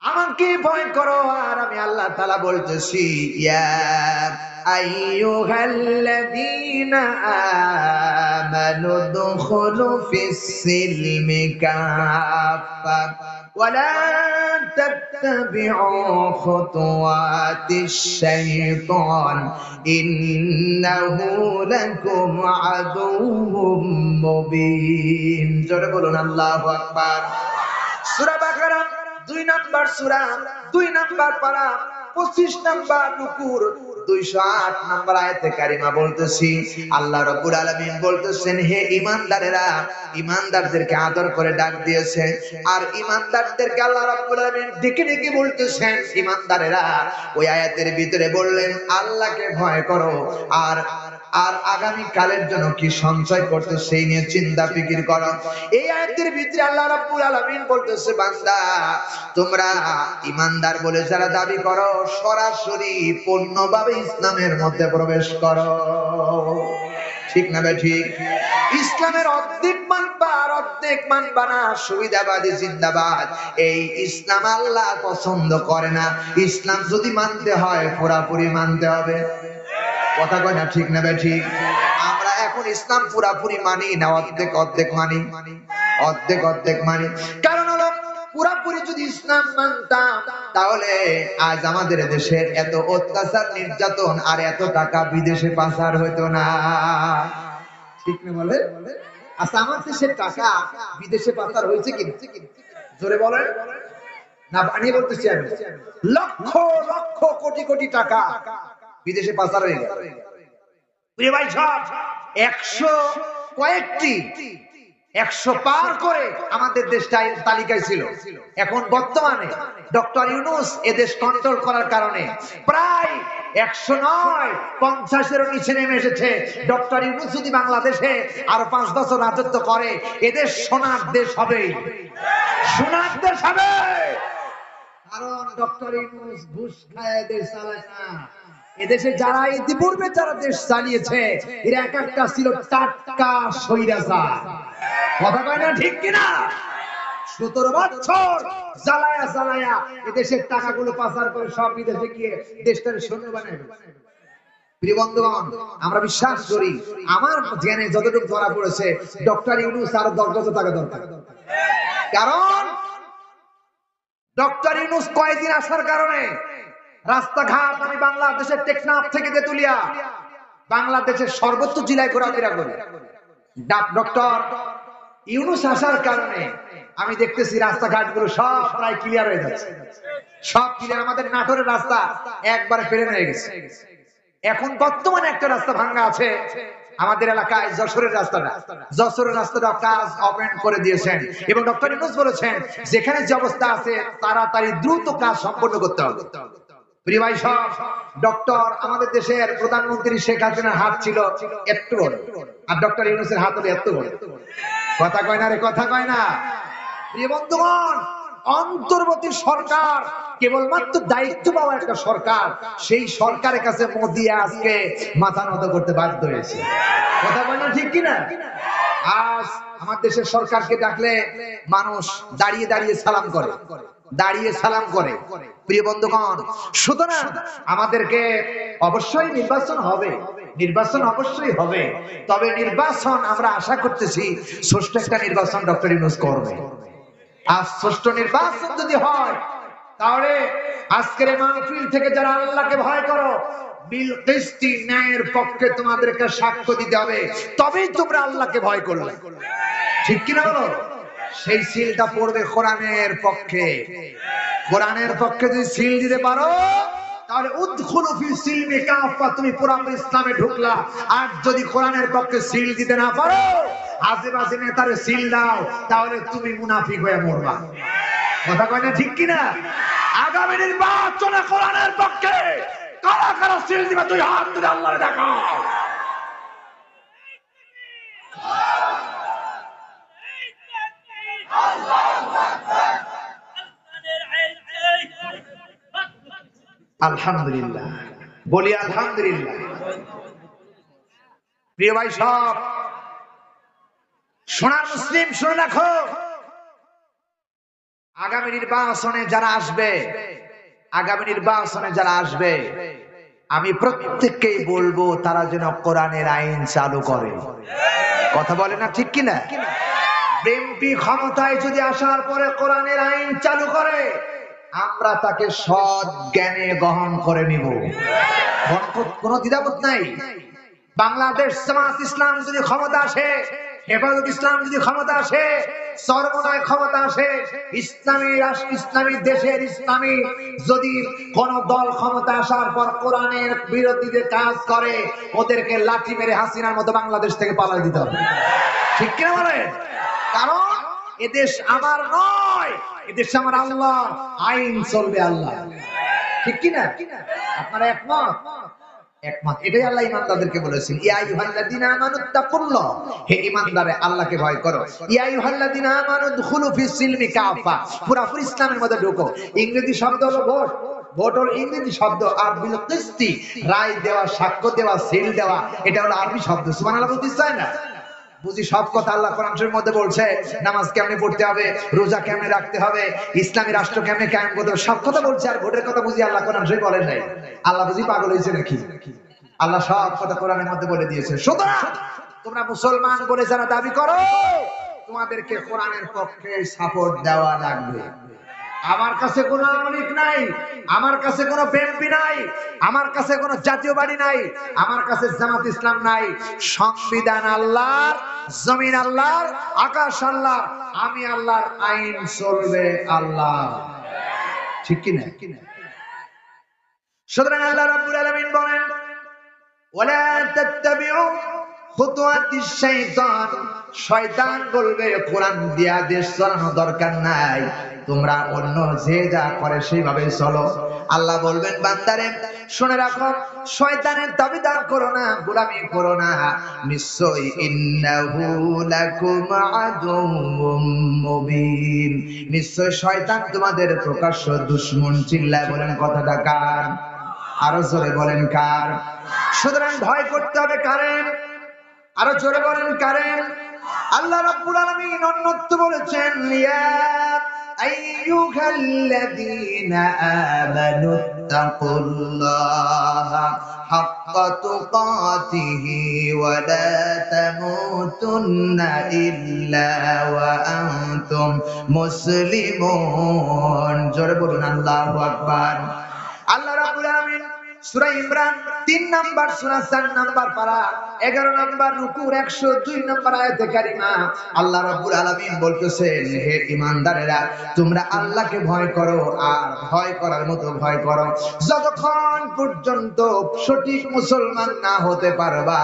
আমাকে ভয় করো। আর আমি আল্লাহ তাআলা বলতেছি, ইয়া আইয়ুহাল্লাযীনা আমানু দুখুলু ফিস-সিলমি কাফা ওয়া লা তাত্তাবিউ খুতুওয়াতিশ শাইতান ইন্নাহু লাকুম আদুউম মুবিন। জোরে বলুন আল্লাহু আকবার। সূরা বাকারা 2 নাম্বার সূরা, 2 নাম্বার পারা, 25 নাম্বার রুকুর 208 নাম্বার আয়াতে কারিমা বলতেছি, আল্লাহ রাব্বুল আলামিন বলতেছেন, হে ঈমানদারেরা, ঈমানদারদেরকে আদর করে ডাক দিয়েছে। আর ঈমানদারদেরকে আল্লাহ রাব্বুল আলামিন ডেকে ডেকে বলতেছেন, ঈমানদারেরা, ওই আয়াতের ভিতরে বললেন আল্লাহকে ভয় করো, আর আর আগামী কালের জন্য কি সঞ্চয় করতে সেই নিয়ে চিন্তা ফিকির করো। এই আয়াতের ভিতরে আল্লাহ রাব্বুল আলামিন বলতেছে, বান্দা তোমরা ঈমানদার বলে যারা দাবি করো, সরাসরি পূর্ণভাবে ইসলামের মধ্যে প্রবেশ করো। ঠিক না বে ঠিক? ইসলামের অর্ধেক মানবা আর অর্ধেক মানবা না, সুবিধাবাদী জিন্দাবাদ। এই ইসলাম আল্লাহ পছন্দ করে না। ইসলাম যদি মানতে হয় পুরাপুরি মানতে হবে। কথা কয় না? ঠিক না বে ঠিক? আমরা এখন ইসলাম পুরাপুরি মানি না, অর্ধেক অর্ধেক মানি, অর্ধেক অর্ধেক মানি। কারণ হলো পুরাপুরি যদি ইসলাম মানতাম তাহলে আজ আমাদের দেশের এত অত্যাচার নির্যাতন আর এত টাকা বিদেশে পাচার হতো না। ঠিক না বলে? আচ্ছা, আমার দেশের টাকা বিদেশে পাচার হয়েছে কি? জোরে বলেন না, বানিয়ে বলতেছি আমি। লক্ষ লক্ষ কোটি কোটি টাকা বিদেশে পাচার হয়ে গেল। প্রিয় ভাই সব 100 কয়েকটি 100 পার করে আমাদের দেশটা তালিকায় ছিল। এখন বর্তমানে ডক্টর ইউনূস এদেশ কন্ট্রোল করার কারণে প্রায় 100 নয় 50-এরও নিচে নেমে এসেছে। ডক্টর ইউনূস যদি বাংলাদেশে আরো 5 বছর রাজত্ব করে, এদেশ সোনার দেশ হবে, সোনার দেশ হবে। কারণ ডক্টর ইউনূস ঘুষ খায় দেশ চালায় না। এদেশে যারা ইতিপূর্বে যারা দেশ চালিয়েছে এরা এক একটা ছিল টাটকা স্বৈরাচার। কথা কয় না? ঠিক কিনা? 17 বছর জ্বালায়া জ্বালায়া এদেশের টাকাগুলো পাচার করে সব বিদেশে গিয়ে দেশটাকে শূন্য বানায়। প্রিয় বন্ধুগণ, আমরা বিশ্বাস করি, আমার জ্ঞানে যতটুকু ধরা পড়েছে, ডক্টর ইউনূস আরো 10 বছর টাকা দরকার। কারণ ডক্টর ইউনূস কয়েকদিন আসার কারণে রাস্তাঘাট, আমি বাংলাদেশের টেকনাফ থেকে তেতুলিয়া বাংলাদেশের সর্বোচ্চ জেলায় ঘোরাফেরা করি। ডক্টর ইউনূস আসার কারণে আমি দেখতেছি রাস্তাঘাটগুলো সব প্রায় ক্লিয়ার হয়ে যাচ্ছে, সব ক্লিয়ার। আমাদের নাটোরের রাস্তা একবারে ফেরে হয়ে গেছে। এখন বর্তমানে একটা রাস্তা ভাঙা আছে আমাদের এলাকায়, যশোরের রাস্তাটা কাজ ওপেন করে দিয়েছেন এবং ডক্টর ইউনূস বলেছেন যেখানে যে অবস্থা আছে তাড়াতাড়ি দ্রুত কাজ সম্পন্ন করতে হবে। প্রিয় ভাই সব, ডক্টর আমাদের দেশের প্রধানমন্ত্রী শেখ হাসিনার হাত ছিল একটু বড়, আর ডক্টর ইউনূসের হাত হলো এত বড়। কথা কয় না রে? কথা কয় না? প্রিয় বন্ধুগণ, অন্তর্বর্তী সরকার কেবলমাত্র দায়িত্ব পাওয়া একটা সরকার, সেই সরকারের কাছে মোদি আজকে মাথা নত করতে বাধ্য হয়েছে। কথা বলে না ঠিক কিনা? আজ আমার দেশের সরকারকে ডাকলে মানুষ দাঁড়িয়ে দাঁড়িয়ে সালাম করে, দাঁড়িয়ে সালাম করে। প্রিয় বন্ধুগণ, সুতরাং আমাদেরকে অবশ্যই নির্বাচন হবে, নির্বাচন অবশ্যই হবে। তবে নির্বাচন আমরা আশা করতেছি সুষ্ঠু একটা নির্বাচন ডক্টর ইউনূস করবে। আর সুষ্ঠু নির্বাচন যদি হয় তাহলে আজকের মাহফিল থেকে যারা আল্লাহকে ভয় করো, বিল কিসতি ন্যায়ের পক্ষে তোমাদেরকে সাক্ষ্য দিতে হবে, তবেই তোমরা আল্লাহকে ভয় করবে। ঠিক কিনা বলো? সেই সিলটা পড়বে কোরআনের পক্ষে। কোরআনের পক্ষে যদি সিল দিতে পারো তাহলে উদখুলু ফি সিলমি কাফা, তুমি পুরোপুরি ইসলামে ঢুকলা। আর যদি কোরআনের পক্ষে সিল দিতে না পারো, আজেবাজে নেতারে সিল দাও, তাহলে তুমি মুনাফিক হয়ে মরবা। কথা কয় না ঠিক কিনা? আগামী নির্বাচনে কোরআনের পক্ষে কারা কারা সিল দিবে তুই হাত তুলে আল্লাহরে দেখাও। আলহামদুলিল্লাহ, বলি আলহামদুলিল্লাহ। প্রিয় ভাই সব, সোনার মুসলিম শুনে রাখো, আগামী নির্বাচনে যারা আসবে, আগামী নির্বাচনে যারা আসবে, আমি প্রত্যেককেই বলবো তারা যেন কোরআনের আইন চালু করে। কথা বলে না ঠিক কিনা? বিএনপি ক্ষমতায় যদি আসার পরে কোরআনের আইন চালু করে, আমরা তাকে সৎ জ্ঞানে গ্রহণ করে নিব, কোনো দ্বিধাবোধ নাই। বাংলাদেশ জামাত ইসলাম যদি ক্ষমতা আসে, হেফাজত ইসলাম যদি ক্ষমতা আসে, সর্বদয় ক্ষমতা আসে, ইসলামী রাষ্ট্র, ইসলামী দেশের ইসলামী যদি কোন দল ক্ষমতা আসার পর কোরআনের বিরোধীদের কাজ করে, ওদেরকে লাঠি মেরে হাসিনার মতো বাংলাদেশ থেকে পালিয়ে দিতে হবে। ঠিক কিনা বলেন? কারণ এদেশ আমার নয়, এদেশ আমার আল্লাহ, আইন চলবে আল্লাহ। ঠিক কিনা? আপনারা একমত? একমত। এটাই আল্লাহ ঈমানদারদেরকে বলেছেন, ইয়া আইয়ুহাল্লাযীনা আমানুত্তাকুল্লাহ, হে ঈমানদারে আল্লাহকে ভয় করো। ইয়া আইয়ুহাল্লাযীনা আমানু দুখুলু ফিস সিলমি কাফা, পুরোপুরি ইসলামের মধ্যে ঢুকো। ইংরেজি শব্দ হলো ভোট, ভোট হলো ইংরেজি শব্দ। আর বিল কিসতি, রায় দেওয়া, সাক্ষ্য দেওয়া, সিল দেওয়া, এটা হলো আরবি শব্দ। সুবহানাল্লাহ বলতে চায় না? বুঝি সব কথা আল্লাহ কোরআন শরীফের মধ্যে বলছে। নামাজ কেমনে পড়তে হবে, রোজা কেমনে রাখতে হবে, ইসলামী রাষ্ট্র কেমনে কায়েম করতে হবে, সব কথা বলছে। আর ভোটের কথা বুঝি আল্লাহ কোরআন শরীফ বলেন নাই? আল্লাহ বুঝি পাগল হয়েছে নাকি? আল্লাহ সব কথা কোরআনের মধ্যে বলে দিয়েছে। সুতরাং তোমরা মুসলমান বলে যারা দাবি করো, তোমাদেরকে কোরআনের পক্ষে সাপোর্ট দেওয়া লাগবে। আমার কাছে কোনো আমলিক নাই, আমার কাছে কোনো বিএনপি নাই, আমার কাছে কোনো জাতীয় বাড়ি নাই, আমার কাছে জামাত ইসলাম নাই। সংবিধান আল্লাহর, জমিন আল্লাহর, আকাশ আল্লাহর, আমি আল্লাহর, আইন চলবে আল্লাহ। ঠিক কি না? সুতরাং আল্লাহ রাব্বুল আলামিন বলেন, ওয়ালা তাত্তাবিউ খুতুওয়াতিশ শাইতান, শয়তান বলবে কোরআন দিয়া দেশ চালানো দরকার নাই, তোমরা অন্য যে যা করে সেইভাবে চলো। আল্লাহ বলবেন, বান্দারে শুনে রাখো, শয়তানের দাবিদার করো না, গোলামি করো না। নিশ্চয়ই ইন্নাহু লাকুম আদুউম মুবিন, নিশ্চয় শয়তান তোমাদের প্রকাশ্য দুশমন। চিল্লায় বলেন কথাটা কার? আরো জোরে বলেন কার? সুতরাং ভয় করতে হবে কারেন? আরো জোরে বলেন কারেন? আল্লাহ রাব্বুল আলামিন অন্যত্র বলেছেন, ইয়া আইয়ুহাল্লাযীনা আমানুত্তাকুল্লাহা হাক্কা তুকাতিহি ওয়া লা তামুতুন্না ইল্লা ওয়া আনতুম মুসলিমুন। জোরে বলুন আল্লাহু আকবার। আল্লাহ রাব্বুল আলামিন সূরা ইমরান 3 নাম্বার সূরা 4 নাম্বার পারা 11 নাম্বার রুকুর 102 নাম্বার আয়াতে কারিমা আল্লাহ রাব্বুল আলামিন বলতেছেন, হে ঈমানদারেরা, তোমরা আল্লাহকে ভয় করো, আর ভয় করার মতো ভয় করো। যতক্ষণ পর্যন্ত সঠিক মুসলমান না হতে পারবা,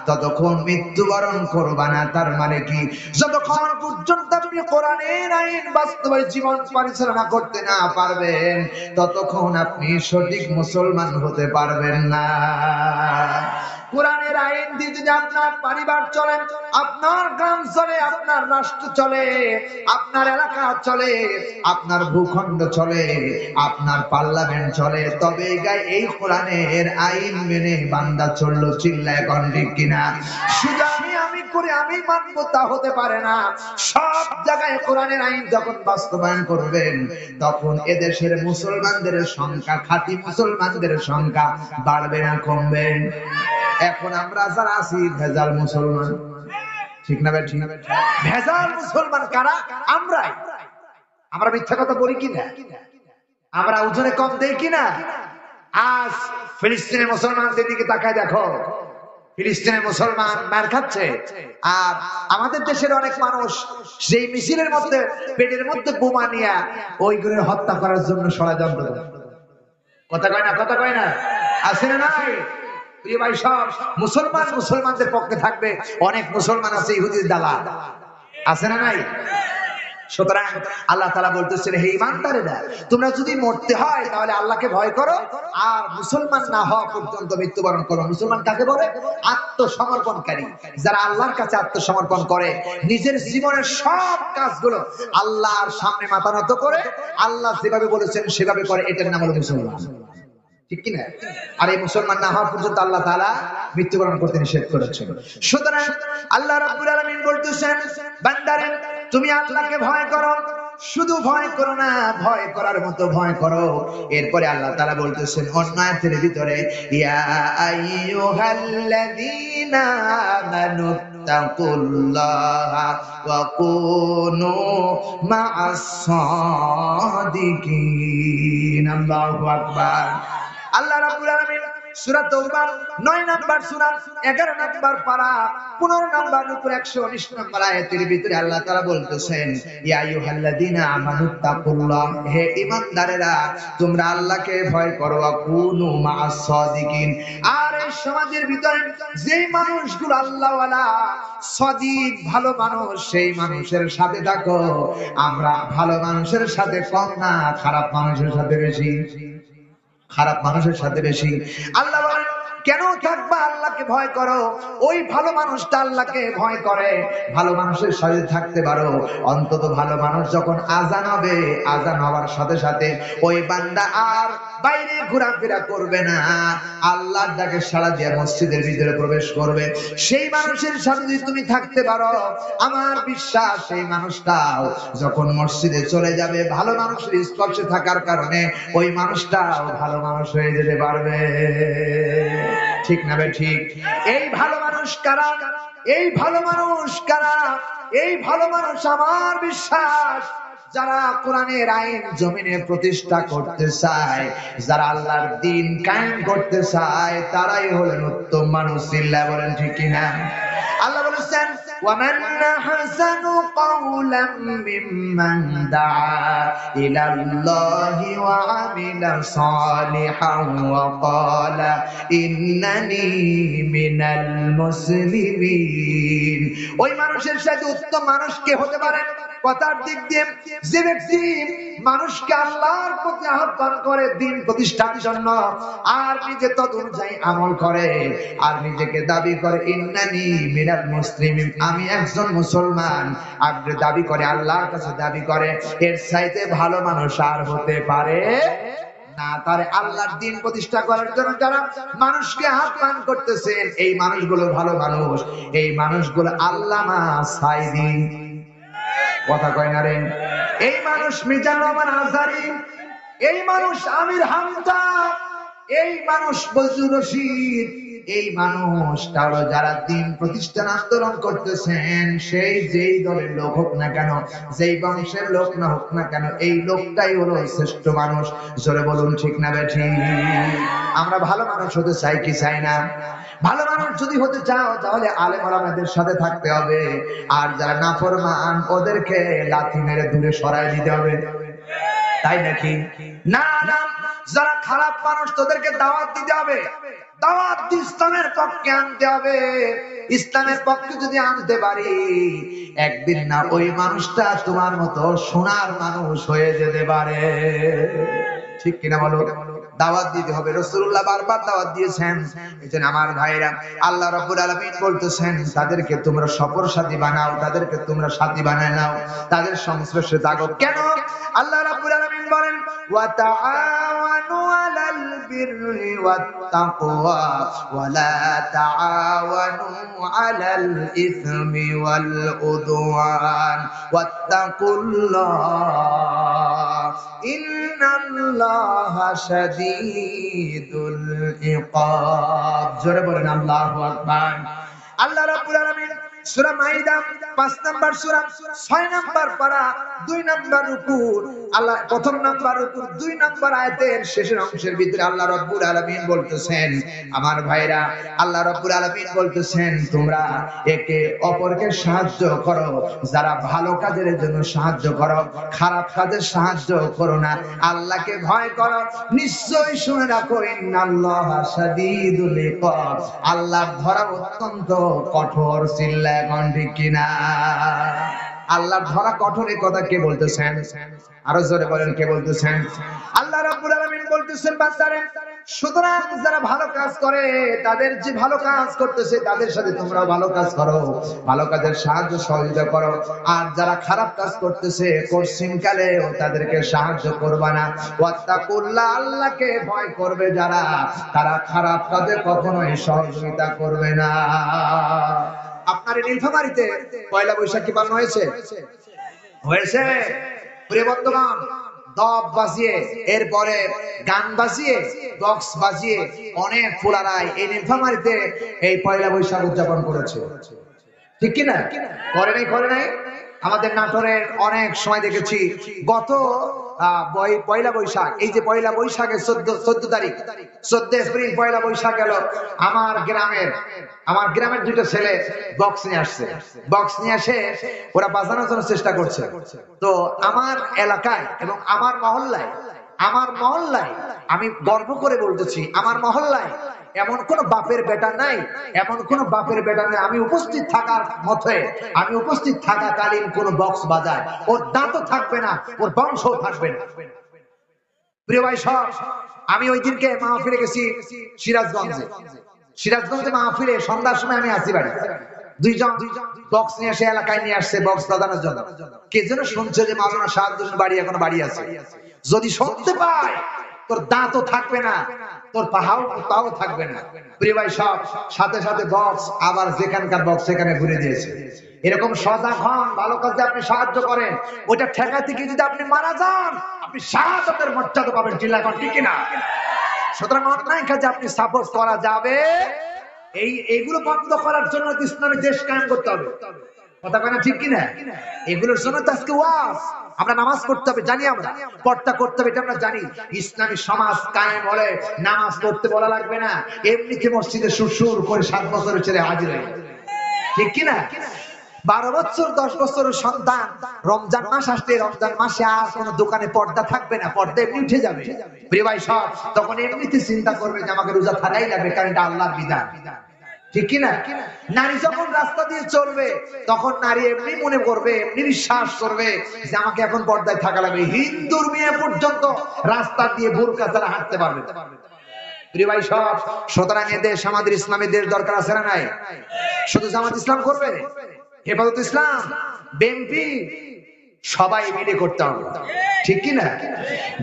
ততক্ষণ মৃত্যুবরণ করবা না। তার মানে কি? যতক্ষণ পর্যন্ত আপনি কোরআনের আইন বাস্তবে জীবন পরিচালনা করতে না পারবেন, ততক্ষণ আপনি সঠিক মুসলমান হতে পারবেন না। কোরআনের আইন দিয়ে যদি যদি আপনার পরিবার চলে, আপনার গ্রাম চলে, আপনার রাষ্ট্র চলে, আপনার এলাকা চলে, আপনার ভূখণ্ড চলে, আপনার পার্লামেন্ট চলে, তবে এই কোরআনের আইন মেনে বান্দা চললো। চিল্লায় কোন ঠিক কিনা? শুধু আমি করে আমি মানবো তা হতে পারে না। সব জায়গায় কোরআনের আইন যখন বাস্তবায়ন করবেন, তখন এদেশের মুসলমানদের সংখ্যা, খাঁটি মুসলমানদের সংখ্যা বাড়বে না কমবে? এখন আমরা যারা আছি ভেজাল মুসলমান, ঠিক না ঠিক? ভেজাল মুসলমান কারা? আমরাই। আমরা মিথ্যা কথা বলি কিনা? আমরা ওজনে কম দেই কিনা? আজ ফিলিস্তিনের মুসলমানদের দিকে তাকায় দেখো, ফিলিস্তিনের মুসলমান মার খাচ্ছে, আর আমাদের দেশের অনেক মানুষ সেই মিছিলের মধ্যে পেটের মধ্যে বোমা নিয়ে ওইগুলো হত্যা করার জন্য ষড়যন্ত্র। কথা কয় না? কথা কয় না? আছে না নাই? প্রিয় ভাই, সব মুসলমান মুসলমানদের পক্ষে থাকবে, অনেক মুসলমান আছে ইহুদির দালাল, আছে না নাই? সুতরাং আল্লাহ তাআলা বলতেছেন, হে ঈমানদারেরা, তোমরা যদি মরতে হয় তাহলে আল্লাহকে ভয় করো, আর মুসলমান না হওয়া পর্যন্ত মৃত্যুবরণ করো। মুসলমান কাকে বলে? আত্মসমর্পণকারী। যারা আল্লাহর কাছে আত্মসমর্পণ করে, নিজের জীবনের সব কাজগুলো আল্লাহর সামনে মাথা নত করে আল্লাহ যেভাবে বলেছেন সেভাবে করে, এটার নাম হলো মুসলমান। ঠিক কিনা? আর এই মুসলমান না হওয়া পর্যন্ত আল্লাহ তাআলা মৃত্যুবরণ করতে নিষেধ করেছেন। সুতরাং আল্লাহ রাব্বুল আলামিন বলতেছেন, বান্দারে তুমি আল্লাহকে ভয় করো, শুধু ভয় করো না, ভয় করার মতো ভয় করো। এরপরে আল্লাহ তাআলা বলতেছেন অন্য আয়াতের ভিতরে, ইয়া আইয়ুহাল্লাযীনা আমানু তাকুল্লাহা ওয়া কুনু মা'আস সাদিকিন। আল্লাহু আকবার। আল্লাহ রাব্বুল আলামিন সূরা তাওবা 9 নাম্বার সূরা 11 নাম্বার পারা 15 নাম্বার উপর 119 নাম্বার আয়াতের ভিতরে আল্লাহ তাআলা বলতেছেন, ইয়া আইয়ুহাল্লাযীনা আমানুত্তাকুল্লাহ, হে ঈমানদারেরা তোমরা আল্লাহকে ভয় করো, ওয়া কুনু মা'আস সাদিকিন। আর এই সমাজের ভিতরে যেই মানুষগুলো আল্লাহওয়ালা, সাদিক, ভালো মানুষ, সেই মানুষের সাথে থাকো। আমরা ভালো মানুষের সাথে কম না, খারাপ মানুষের সাথে বেশি। খারাপ মানুষের সাথে বেশি। আল্লাহ বলেন, কেন থাকবা? আল্লাহকে ভয় করো। ওই ভালো মানুষটা আল্লাহকে ভয় করে, ভালো মানুষের সাথে থাকতে পারো। অন্তত ভালো মানুষ যখন আজান হবে, আজান হওয়ার সাথে সাথে ওই বান্দা আর বাইরে ঘোরাফেরা করবে না, আল্লাহর ডাকে সাড়া দিয়ে মসজিদের ভিতরে প্রবেশ করবে। সেই মানুষের সাথে যদি তুমি থাকতে পারো, আমার বিশ্বাস সেই মানুষটাও যখন মসজিদে চলে যাবে, ভালো মানুষের স্পর্শে থাকার কারণে ওই মানুষটাও ভালো মানুষ হয়ে যেতে পারবে। ঠিক না ভাই? ঠিক। এই ভালো মানুষ কারা? এই ভালো মানুষ কারা? এই ভালো মানুষ আমার বিশ্বাস যারা কোরআনের আইন জমিনে প্রতিষ্ঠা করতে চায়, যারা আল্লাহর দ্বীন কায়েম করতে চায়, তারাই হলেন উত্তম মানুষ। চিল্লায় বলেন ঠিক কিনা? আল্লাহ বলেছেন, وَمَنْ أَحْسَنُ قَوْلًا مِّمَّنْ دَعَا إِلَى اللَّهِ وَعَمِلَ صَالِحًا وَقَالَ إِنَّنِي مِنَ الْمُسْلِمِينَ। ওই মানুষের সাথে উত্তম মানুষ কে হতে পারে? কথার দিক দিয়ে যে ব্যক্তি মানুষকে আল্লাহর প্রতি আহ্বান করে দ্বীন প্রতিষ্ঠার জন্য, আর নিজে তদ অনুযায়ী আমল করে, আর নিজেকে দাবি করে ইন্নানি মিনাল মুসলিমিন, আমি একজন মুসলমান, আপনি দাবি করে, আল্লাহর কাছে দাবি করে, এর চাইতে ভালো মানুষ আর হতে পারে না। তার আল্লাহর দ্বীন প্রতিষ্ঠা করার জন্য যারা মানুষকে আহ্বান করতেছেন, এই মানুষগুলো ভালো মানুষ। এই মানুষগুলো আল্লামা সাইদি, কথা কয় না রে, এই মানুষ মিজানুর রহমান আজহারী, এই মানুষ আমির হামজা, এই মানুষ বজলুর রশিদ, এই মানুষটা হলো যারা দ্বীন প্রতিষ্ঠান আন্দোলন করতেছেন, সেই যেই দলের লোক হোক না কেন, যেই বংশের লোক না হোক না কেন, এই লোকটাই হলো শ্রেষ্ঠ মানুষ। জোরে বলুন ঠিক না বেঠি? আমরা ভালো মানুষ হতে চাই কি চাই না? ভালো মানুষ যদি হতে চাও তাহলে আলেম ওলামাদের সাথে থাকতে হবে, আর যারা নাফরমান ওদেরকে লাথি মেরে দূরে সরায় দিতে হবে। তাই নাকি? না না, যারা খারাপ মানুষ তাদেরকে দাওয়াত দিতে হবে, দাওয়াত ইসলামের পক্ষে আনতে হবে। ইসলামের পক্ষে যদি আনতে পারি, একদিন না ওই মানুষটা তোমার মতো সোনার মানুষ হয়ে যেতে পারে। ঠিক কিনা বলো? দাওয়াত দিতে হবে। রাসূলুল্লাহ বারবার দাওয়াত দিয়েছেন। এজন্য আমার ভাইরা, আল্লাহ রাব্বুল আলামিন বলতেছেন তাদেরকে তোমরা সফর সাথী বানাও, তাদেরকে তোমরা সাথী বানায় নাও, তাদের সংস্পর্শে থাকো। কেন? আল্লাহ রাব্বুল আলামিন বলেন ওয়া তাআওয়ানু আলাল বিররি ওয়াত তাকওয়া ওয়া লা তাআওয়ানু আলাল ইসমি ওয়াল উদওয়ান ওয়াত্তাকুল্লাহ ইন্নাল্লাহা শাদীদুল ইকাব। জোরে বলেন আল্লাহু আকবার। আল্লাহ রাব্বুল আলামিন সূরা মাইদা 5 নাম্বার সূরা 6 নাম্বার পারা 2 নাম্বার রুকু, আল্লাহ প্রথম নাম্বার রুকু 2 নাম্বার আয়াতের শেষের অংশের ভিতরে আল্লাহ রাব্বুল আলামিন বলতেছেন আমার ভাইরা, আল্লাহ রাব্বুল আলামিন বলতেছেন তোমরা একে অপরকে সাহায্য করো, যারা ভালো কাজের জন্য সাহায্য করো, খারাপ কাজে সাহায্য করো না, আল্লাহকে ভয় করো। নিশ্চয়ই শুনে রাখো ইন্নাল্লাহা শাদীদুল ইকাব, আল্লাহর ধরা অত্যন্ত কঠোর। চিল্লায় এখন ঠিক কিনা? আল্লাহর ধরা কঠোর, এই কথা কে বলতেছেন? আরো জোরে বলেন কে বলতেছেন? আল্লাহ রাব্বুল আলামিন বলতেছেন বান্দারে, সুতরাং যারা ভালো কাজ করে তাদের যে ভালো কাজ করতেছে তাদের সাথে তোমরাও ভালো কাজ করো, ভালো কাজের সাহায্য সহযোগিতা করো। আর যারা খারাপ কাজ করতেছে কোশ্চিনকালেও তাদেরকে সাহায্য করবা না। ওয়াত্তাকুল্লাহ, আল্লাহকে ভয় করবে যারা, তারা খারাপ কাজে কখনোই সহযোগিতা করবে না। আপনার এই নীলফামারীতে পয়লা বৈশাখ কি পালন হয়েছে? হয়েছে। প্রিয় বন্ধুগণ, দপ বাজিয়ে, এরপরে গান বাজিয়ে, বক্স বাজিয়ে অনেক ফুলারাই এই নীলফামারীতে এই পয়লা বৈশাখ উদযাপন করেছে, ঠিক কিনা? করে নাই? করে নাই? আমাদের নাটোরের অনেক সময় দেখেছি গত পয়লা বৈশাখ, এই যে পয়লা বৈশাখের 14 তারিখ 14 এপ্রিল পয়লা বৈশাখ গেল, আমার গ্রামের দুটো ছেলে বক্স নিয়ে আসছে। বক্স নিয়ে এসে ওরা বাজানোর জন্য চেষ্টা করছে। তো আমার এলাকায় এবং আমার মহল্লায় আমি গর্ব করে বলতেছি, আমার মহল্লায় এমন কোন বাপের বেটা নাই, এমন কোন বাপের বেটা নাই আমি উপস্থিত থাকার মতে, আমি উপস্থিত থাকাকালীন কোন বক্স বাজায়, ওর দাঁতও থাকবে না, ওর বংশও থাকবে না। প্রিয় ভাই সব, আমি ওই দিনকে মাহফিলে গেছি সিরাজগঞ্জে মাহফিলে, সন্ধ্যার সময় আমি আসি বাড়ি। দুইজন বক্স নিয়ে এসে এলাকায় নিয়ে আসছে বক্স বাজানোর জন্য। কে যেন শুনছে যে মাওলানা শাহাবুদ্দিন বাড়ি এখনো বাড়ি আছে। যদি শুনতে পায় তোর দাঁতও থাকবে না, তোর পাও থাকবে না। প্রিয় ভাই সব, সাথে সাথে বক্স আবার যেখানকার বক্স সেখানে ঘুরে দিয়েছে। এরকম সজাগ হন, ভালো কাজে আপনি সাহায্য করেন, ওইটা ঠেকা থেকে যদি আপনি মারা যান আপনি শাহাদাতের মর্যাদা পাবেন। চিল্লাখন ঠিক কিনা? সুতরাং অন্যায় কাজে আপনি সাপোর্ট করা যাবে, এইগুলো বন্ধ করার জন্য ইসলামী দেশ কায়েম করতে হবে। কথা কয় না ঠিক কিনা? এগুলোর জন্য তো আজকে ওয়াজ, আমরা নামাজ পড়তে হবে জানি, আমরা পর্দা করতে হবে এটা আমরা জানি। ইসলামী সমাজ কায়েম হলে নামাজ পড়তে বলা লাগবে না, এমনিতে মসজিদে সুরসুর করে 7 বছরের ছেলে হাজির হয়, ঠিক কিনা? 12 বছর 10 বছরের সন্তান, রমজান মাস আসলে রমজান মাসে আর কোন দোকানে পর্দা থাকবে না, পর্দা এমনি উঠে যাবে। প্রিয় ভাই সব, তখন এমনিতে চিন্তা করবে যে আমাকে রোজা থাকাই লাগবে, কারণ এটা আল্লাহর বিধান, ঠিক কিনা? নারী যখন রাস্তা দিয়ে চলবে তখন নারী এমনি মনে করবে, এমনি বিশ্বাস করবে যে আমাকে এখন পর্দায় থাকা লাগবে। হিন্দুর মেয়ে পর্যন্ত রাস্তা দিয়ে বোরকা ছাড়া হাঁটতে পারবে। প্রিয় ভাই সব, সুতরাং এদেশ আমাদের ইসলামী দেশ দরকার আছে না নাই? শুধু জামাত ইসলাম করবে? হেফাজত ইসলাম, বিএনপি, সবাই মিলে করতে হবে, ঠিক কিনা?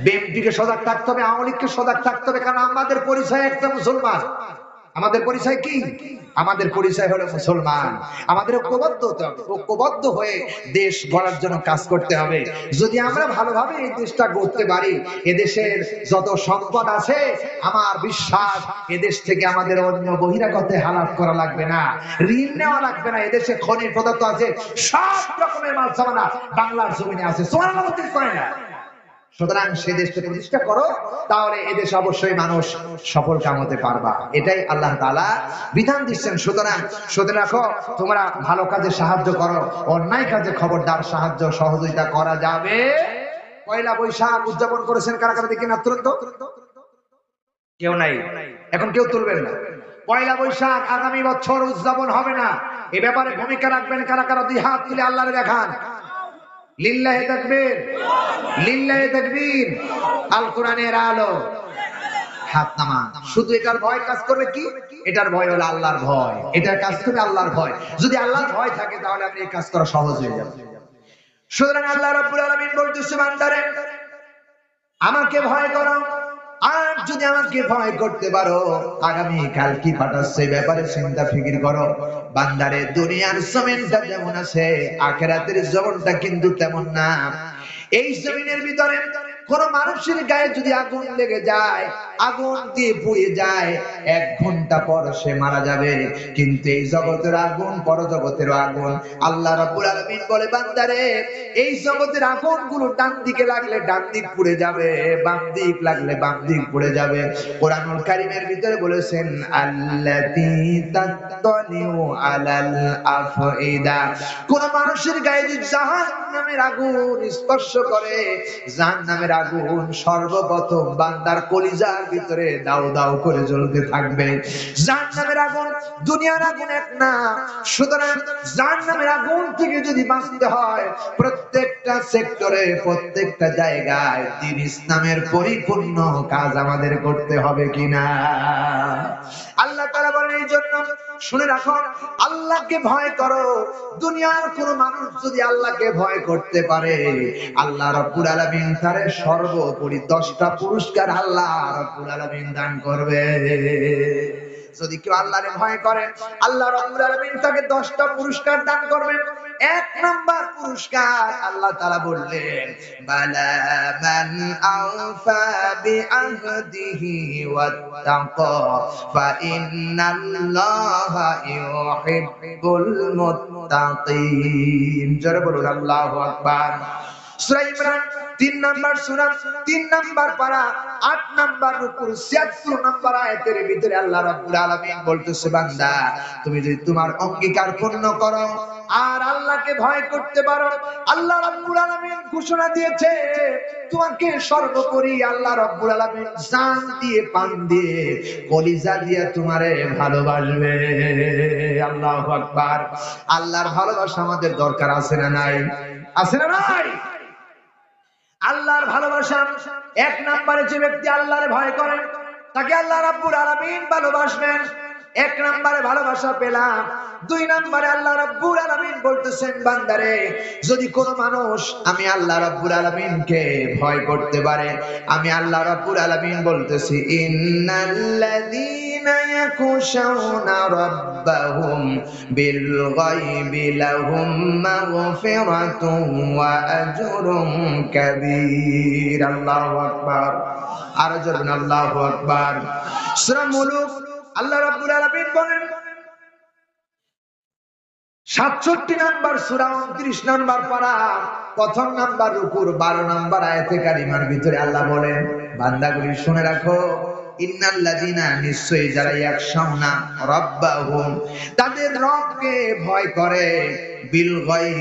বিএনপিকে সজাগ থাকতে হবে, আওয়ামী লীগকে সজাগ থাকতে হবে, কারণ আমাদের পরিচয় একটা মুসলমান। আমাদের পরিচয় কি? আমাদের পরিচয় হলো মুসলমান। আমাদের ঐক্যবদ্ধ হতে হবে, ঐক্যবদ্ধ হয়ে দেশ গড়ার জন্য কাজ করতে হবে। যদি আমরা ভালোভাবে এই দেশটা গড়তে পারি, এদেশের যত সম্পদ আছে আমার বিশ্বাস এদেশ থেকে আমাদের অন্য বহিরাগতে হালাত করা লাগবে না, ঋণ নেওয়া লাগবে না। এদেশে খনিজ পদার্থ আছে, সব রকমের মাল সামানা বাংলার জমিনে আছে। সুবহানাল্লাহ কয় না? সুতরাং সে দেশকে প্রতিষ্ঠা করো, তাহলে এদেশে অবশ্যই মানুষ সফল কাম হতে পারবা। এটাই আল্লাহ তাআলা বিধান দিচ্ছেন। সুতরাং শুনে রাখো, তোমরা ভালো কাজে সাহায্য করো, অন্যায় কাজে খবরদার সাহায্য সহযোগিতা করা যাবে। পয়লা বৈশাখ উদযাপন করেছেন কারা কারা দেখি না তুলন্ত? কেউ নাই, এখন কেউ তুলবেন না। পয়লা বৈশাখ আগামী বছর উদযাপন হবে না, এ ব্যাপারে ভূমিকা রাখবেন কারা কারা? 2 হাত তুলে আল্লাহরে দেখান। লিল্লাহি তাকবীর, লিল্লাহি তাকবীর। আল কোরআনের আলো, হাত নামান। শুধু এটার ভয় কাজ করবে কি? এটার ভয় হলো আল্লাহর ভয়। এটার কাজ করবে আল্লাহর ভয়। যদি আল্লাহর ভয় থাকে তাহলে আপনি এই কাজ করা সহজ হয়ে যাবে। সুতরাং আল্লাহ রাব্বুল আলামিন বলতেছে, বান্দারে আমাকে ভয় করো, আর যদি আমাকে ভয় করতে পারো আগামী কাল কি পাঠাচ্ছে ব্যাপারে চিন্তা ফিকির করো। বান্দারে দুনিয়ার জমিনটা যেমন আছে আখিরাতের জমিনটা কিন্তু তেমন না। এই জমিনের ভিতরে কোন মানুষের গায়ে যদি আগুন লেগে যায়, আগুন দিয়ে পুড়ে যায়, 1 ঘন্টা পর সে মারা যাবে। কিন্তু এই জগতের আগুন পরজগতের আগুন। আল্লাহ রাব্বুল আলামিন বলে, বান্দারে এই জগতের আগুনগুলো ডান দিকে লাগলে ডান দিক পুড়ে যাবে, বাম দিক লাগলে বাম দিক পুড়ে যাবে। কোরআনুল কারীমের ভিতরে বলেছেন, আল্লাতী তাত্তালিউ আলাল আফইদা, কোন মানুষের গায়ে যদি জাহান্নামের আগুন স্পর্শ করে, জাহান্নামের আগুন সর্বপ্রথম বান্দার কলিজার ভিতরে দাউ দাউ করে জ্বলতে থাকবে। জাহান্নামের আগুন দুনিয়ার আগুন এক না। সুতরাং জাহান্নামের আগুন থেকে যদি বাঁচতে হয় প্রত্যেকটা সেক্টরে, প্রত্যেকটা জায়গায় দ্বীন ইসলামের পরিপূর্ণ কাজ আমাদের করতে হবে কিনা। আল্লাহ তাআলা বলেন, এই জন্য শুনে রাখো, আল্লাহকে ভয় করো। দুনিয়ার কোন মানুষ যদি আল্লাহকে ভয় করতে পারে, আল্লাহ রাব্বুল আলামিন তারে সর্বোপরি 10টা পুরস্কার আল্লাহ রাব্বুল আলামিন দান করবে। যদি কেউ আল্লাহরে ভয় করে, আল্লাহ রাব্বুল আলামিন তাকে 10টা পুরস্কার দান করবেন। 1 নাম্বার পুরস্কার আল্লাহ তাআলা বললেন, বালা মান আওফা বিআহদিহি ওয়াত্তাকা ফা ইন্নাল্লাহা ইউহিব্বুল মুত্তাকিন। জোরে বলুন আল্লাহু আকবার। সূরা ইমরান 3 নাম্বার সূরা, 3 নাম্বার পারা, 8 নাম্বার রুকুর 76 নাম্বার আয়াতের ভিতরে আল্লাহ রাব্বুল আলামিন বলতেছে, বান্দা তুমি যদি তোমার অঙ্গীকার পূর্ণ করো আর আল্লাহকে ভয় করতে পারো, আল্লাহ রাব্বুল আলামিন ঘোষণা দিয়েছে তোমাকে সর্বোপরি আল্লাহ রাব্বুল আলামিন জান দিয়ে, প্রাণ দিয়ে, কলিজা দিয়ে তোমারে ভালোবাসবে। আল্লাহু আকবার। আল্লাহর ভালোবাসা আমাদের দরকার আছে না নাই? আছে না নাই? আল্লাহর ভালোবাসা 1 নম্বরে যে ব্যক্তি আল্লাহরে ভয় করে তাকে আল্লাহ রাব্বুল আলামিন ভালোবাসবেন। 1 নম্বরে ভালোবাসা পেলাম। 2 নম্বরে আল্লাহ রাব্বুল আলামিন বলতেছেন, বান্দারে যদি কোন মানুষ আমি আল্লাহ রাব্বুল আলামিনকে ভয় করতে পারে, আমি আল্লাহ রাব্বুল আলামিন বলতেছি, ইন্নাল্লাযীনা ইয়াখশাউনা রাব্বাহুম বিল গায়বি লাহুম মাগফিরাতুন ওয়া আজরুন কাবীর। আল্লাহু আকবার। আর জোরে আল্লাহু আকবার। সূরা মুলুক আল্লাহ রাব্বুল আলামিন বলেন 67 নাম্বার সূরা 29 নাম্বার পারা, প্রথম নাম্বার রুকুর 12 নাম্বার আয়াতে কারিমার ভিতরে আল্লাহ বলেন, বান্দাগুলি শুনে রাখো, ইন্নাল্লাযীনা, নিশ্চয়ই যারা ইয়াখশাউনা রাব্বাহুম, তাদের রবকে ভয় করে, বিল গায়ব,